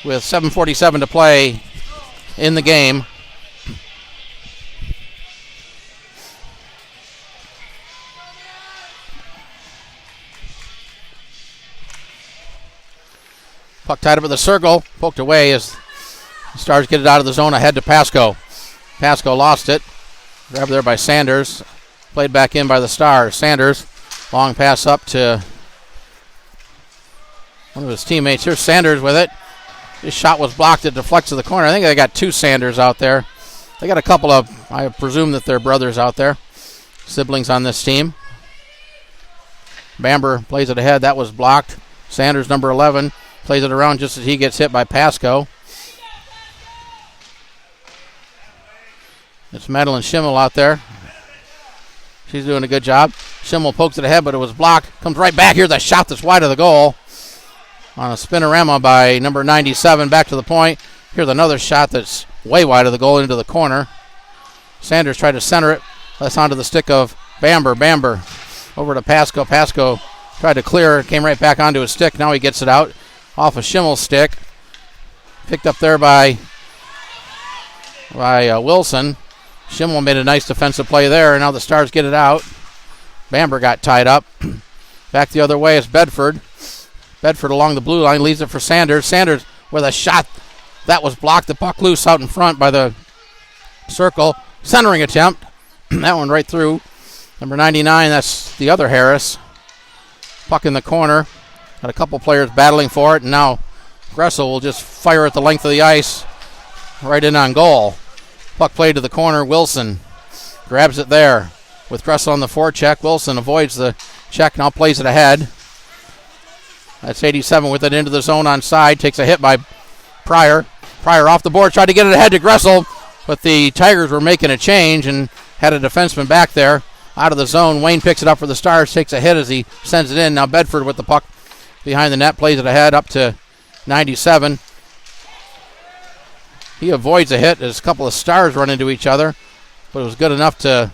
with 7:47 to play in the game. Puck tied up at the circle, poked away as the Stars get it out of the zone ahead to Pasco. Pasco lost it. Grabbed there by Sanders. Played back in by the Stars. Sanders, long pass up to one of his teammates. Here's Sanders with it. His shot was blocked. It deflects to the corner. I think they got 2 Sanders out there. They got a couple of, I presume that they're brothers out there. Siblings on this team. Bamber plays it ahead. That was blocked. Sanders, number 11, plays it around just as he gets hit by Pasco. It's Madeline Schimmel out there. She's doing a good job. Schimmel pokes it ahead, but it was blocked. Comes right back here. The shot that's wide of the goal. On a spinorama by number 97. Back to the point. Here's another shot that's way wide of the goal into the corner. Sanders tried to center it. That's onto the stick of Bamber. Bamber over to Pasco. Pasco tried to clear. Came right back onto his stick. Now he gets it out off of Schimmel's stick. Picked up there by Wilson. Schimmel made a nice defensive play there, and now the Stars get it out. Bamber got tied up. Back the other way is Bedford. Bedford along the blue line leaves it for Sanders. Sanders with a shot that was blocked. The puck loose out in front by the circle. Centering attempt. That one right through. Number 99, that's the other Harris. Puck in the corner. Got a couple players battling for it, and now Gressel will just fire at the length of the ice. Right in on goal. Puck played to the corner. Wilson grabs it there with Gressel on the forecheck. Wilson avoids the check, now plays it ahead. That's 87 with it into the zone on side. Takes a hit by Pryor. Pryor off the board, tried to get it ahead to Gressel, but the Tigers were making a change and had a defenseman back there out of the zone. Wayne picks it up for the Stars, takes a hit as he sends it in. Now Bedford with the puck behind the net, plays it ahead up to 97. He avoids a hit as a couple of Stars run into each other, but it was good enough to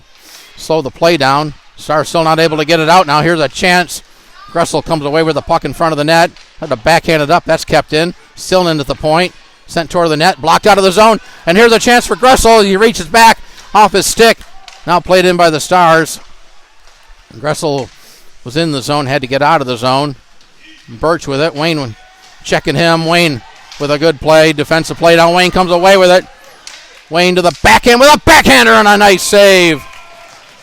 slow the play down. Stars still not able to get it out. Now here's a chance. Gressel comes away with the puck in front of the net. Had to backhand it up. That's kept in. Still into the point. Sent toward the net. Blocked out of the zone. And here's a chance for Gressel. He reaches back. off his stick. Now played in by the Stars. Gressel was in the zone, had to get out of the zone. Birch with it. Wayne checking him. Wayne with a good play. Defensive play down. Wayne comes away with it. Wayne to the backhand with a backhander and a nice save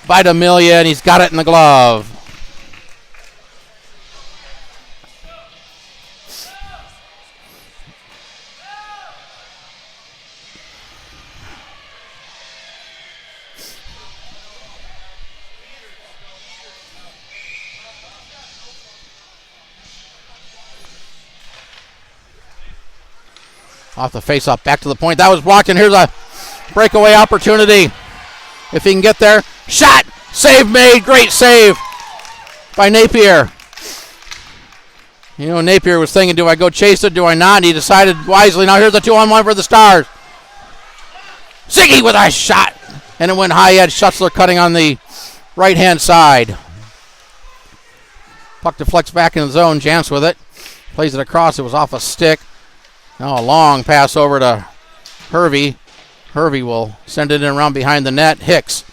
by D'Amelia, and he's got it in the glove. Off the face-off, back to the point. That was blocked, and here's a breakaway opportunity. If he can get there. Shot! Save made! Great save by Napier. You know, Napier was thinking, do I go chase it? Do I not? And he decided wisely. Now here's a 2-on-1 for the Stars. Ziggy with a shot. And it went high edge. Schutzler cutting on the right-hand side. Puck deflects back in the zone. Jantz with it. Plays it across. It was off a stick. Now a long pass over to Hervey. Hervey will send it in around behind the net. Hicks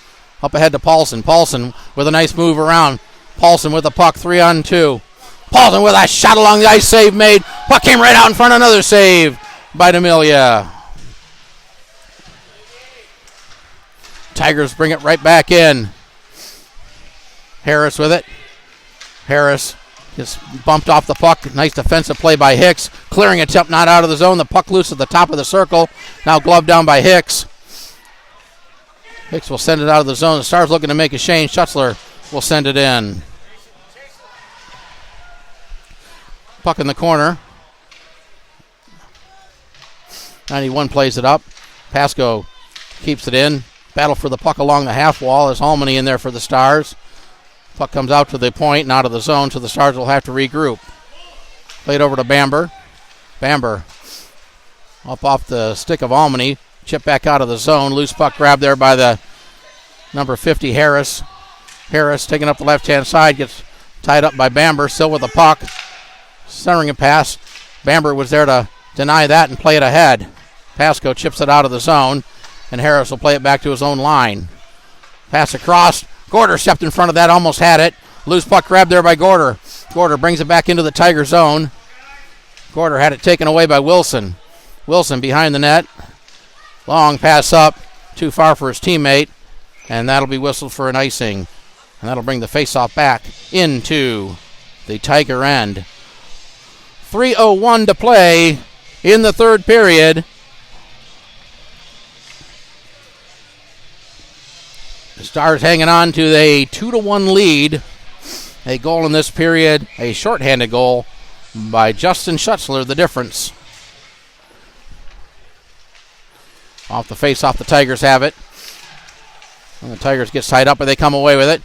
up ahead to Paulson. Paulson with a nice move around. Paulson with the puck, 3-on-2. Paulson with a shot along the ice, save made. Puck came right out in front, another save by D'Amelia. Tigers bring it right back in. Harris with it. Harris just bumped off the puck. Nice defensive play by Hicks. Clearing attempt not out of the zone. The puck loose at the top of the circle. Now gloved down by Hicks. Hicks will send it out of the zone. The Stars looking to make a change. Schutzler will send it in. Puck in the corner. 91 plays it up. Pasco keeps it in. Battle for the puck along the half wall. There's Almany in there for the Stars. Puck comes out to the point and out of the zone, so the Stars will have to regroup. Played over to Bamber. Bamber up off the stick of Almany. Chip back out of the zone. Loose puck grabbed there by the number 50, Harris. Harris taking up the left-hand side. Gets tied up by Bamber. Still with the puck. Centering a pass. Bamber was there to deny that and play it ahead. Pasco chips it out of the zone, and Harris will play it back to his own line. Pass across. Gorder stepped in front of that, almost had it. Loose puck grabbed there by Gorder. Gorder brings it back into the Tiger zone. Gorder had it taken away by Wilson. Wilson behind the net. Long pass up. Too far for his teammate. And that'll be whistled for an icing. And that'll bring the faceoff back into the Tiger end. 3:01 to play in the third period. The Stars hanging on to a 2-1 lead. A goal in this period, a shorthanded goal by Justin Schutzler, the difference. Off the face-off, the Tigers have it. And the Tigers get tied up, but they come away with it.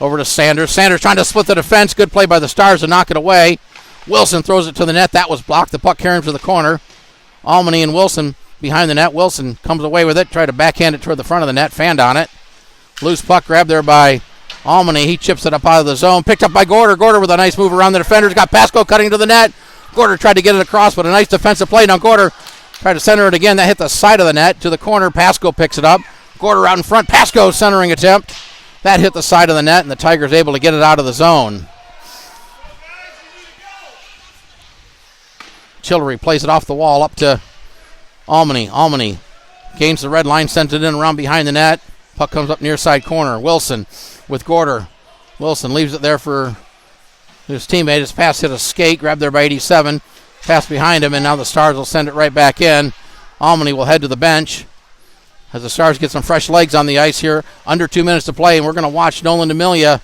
Over to Sanders. Sanders trying to split the defense. Good play by the Stars to knock it away. Wilson throws it to the net. That was blocked. The puck carrying to the corner. Almany and Wilson behind the net. Wilson comes away with it. Tried to backhand it toward the front of the net. Fanned on it. Loose puck grabbed there by Almany. He chips it up out of the zone. Picked up by Gorder. Gorder with a nice move around the defenders. Got Pasco cutting to the net. Gorder tried to get it across, but a nice defensive play. Now Gorder tried to center it again. That hit the side of the net to the corner. Pasco picks it up. Gorder out in front. Pasco centering attempt. That hit the side of the net, and the Tigers able to get it out of the zone. Chillery plays it off the wall up to Almany. Almany gains the red line, sends it in around behind the net. Puck comes up near side corner. Wilson with Gorder. Wilson leaves it there for his teammate. His pass hit a skate, grabbed there by 87. Pass behind him, and now the Stars will send it right back in. Almany will head to the bench as the Stars get some fresh legs on the ice here. Under 2 minutes to play, and we're going to watch Nolan D'Amelia.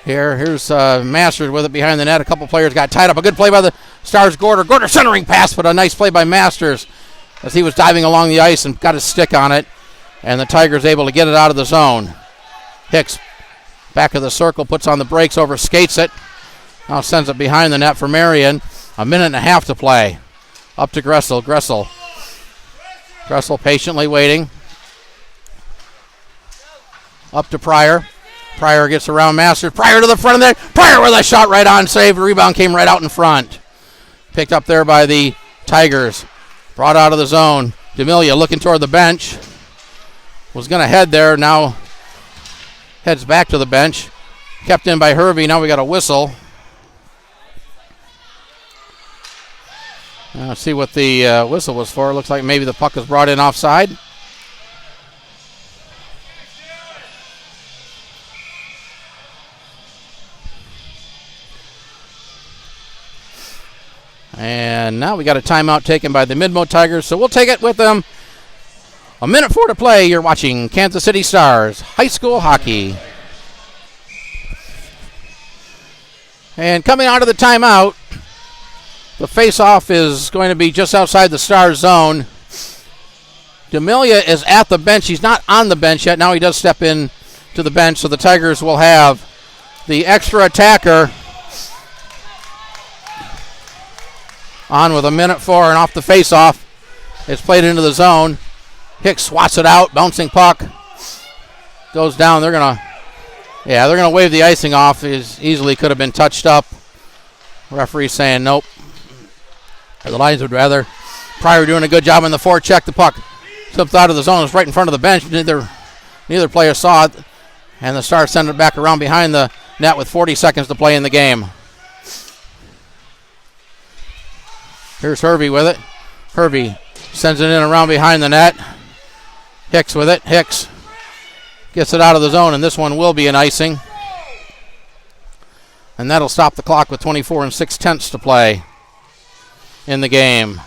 Here's Masters with it behind the net. A couple players got tied up. A good play by the Stars. Gorder. Gorder centering pass, but a nice play by Masters as he was diving along the ice and got his stick on it. And the Tigers able to get it out of the zone. Hicks, back of the circle, puts on the brakes, over skates it. Now sends it behind the net for Marion. A minute and a half to play. Up to Gressel. Gressel patiently waiting. Up to Pryor. Pryor gets around Masters. Pryor to the front of there. Pryor with a shot right on save. Rebound came right out in front. Picked up there by the Tigers. Brought out of the zone. D'Amelia looking toward the bench. Was going to head there. Now heads back to the bench. Kept in by Hervey. Now we got a whistle. Let's see what the whistle was for. Looks like maybe the puck was brought in offside. And now we got a timeout taken by the Midmo Tigers, so we'll take it with them. 1:04 to play. You're watching Kansas City Stars high school hockey. And coming out of the timeout, the face-off is going to be just outside the Stars zone. D'Amelia is at the bench. He's not on the bench yet. Now he does step in to the bench, so the Tigers will have the extra attacker on with 1:04, and off the face-off. It's played into the zone. Hicks swats it out, bouncing puck. Goes down. They're gonna wave the icing off. It easily could have been touched up. Referee saying nope. The Lions would rather. Pryor doing a good job in the forecheck. The puck slipped out of the zone. It's right in front of the bench. Neither player saw it, and the Stars send it back around behind the net with 40 seconds to play in the game. Here's Hervey with it. Hervey sends it in around behind the net. Hicks with it. Hicks gets it out of the zone, and this one will be an icing. And that'll stop the clock with 24 6/10 to play in the game.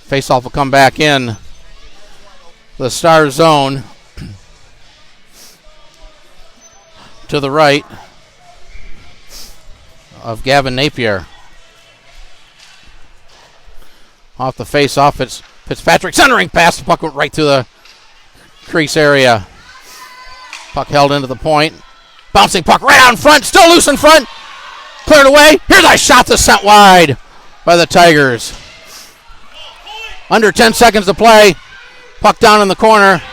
Faceoff will come back in the Stars zone to the right of Gavin Napier. Off the face-off, it's Fitzpatrick centering pass. The puck went right through the crease area. Puck held into the point. Bouncing puck right out in front. Still loose in front. Cleared away. Here's a shot that's sent wide by the Tigers. Under 10 seconds to play. Puck down in the corner.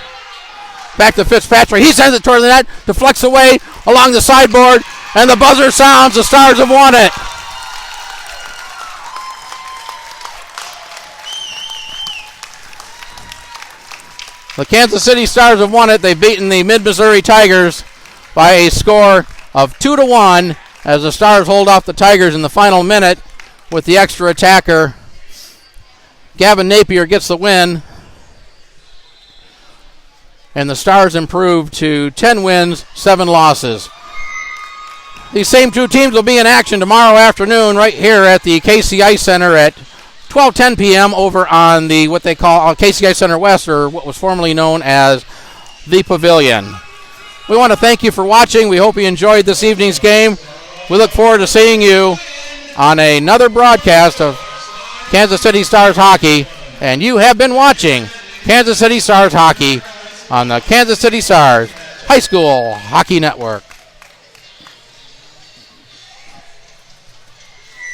Back to Fitzpatrick. He sends it toward the net. Deflects away along the sideboard. And the buzzer sounds. The Stars have won it. The Kansas City Stars have won it. They've beaten the Mid-Missouri Tigers by a score of 2-1 as the Stars hold off the Tigers in the final minute with the extra attacker. Gavin Napier gets the win. And the Stars improve to 10 wins, 7 losses. These same two teams will be in action tomorrow afternoon right here at the KCI Center at 12:10 p.m. over on the what they call KCI Center West, or what was formerly known as the Pavilion. We want to thank you for watching. We hope you enjoyed this evening's game. We look forward to seeing you on another broadcast of Kansas City Stars hockey. And you have been watching Kansas City Stars hockey on the Kansas City Stars High School Hockey Network.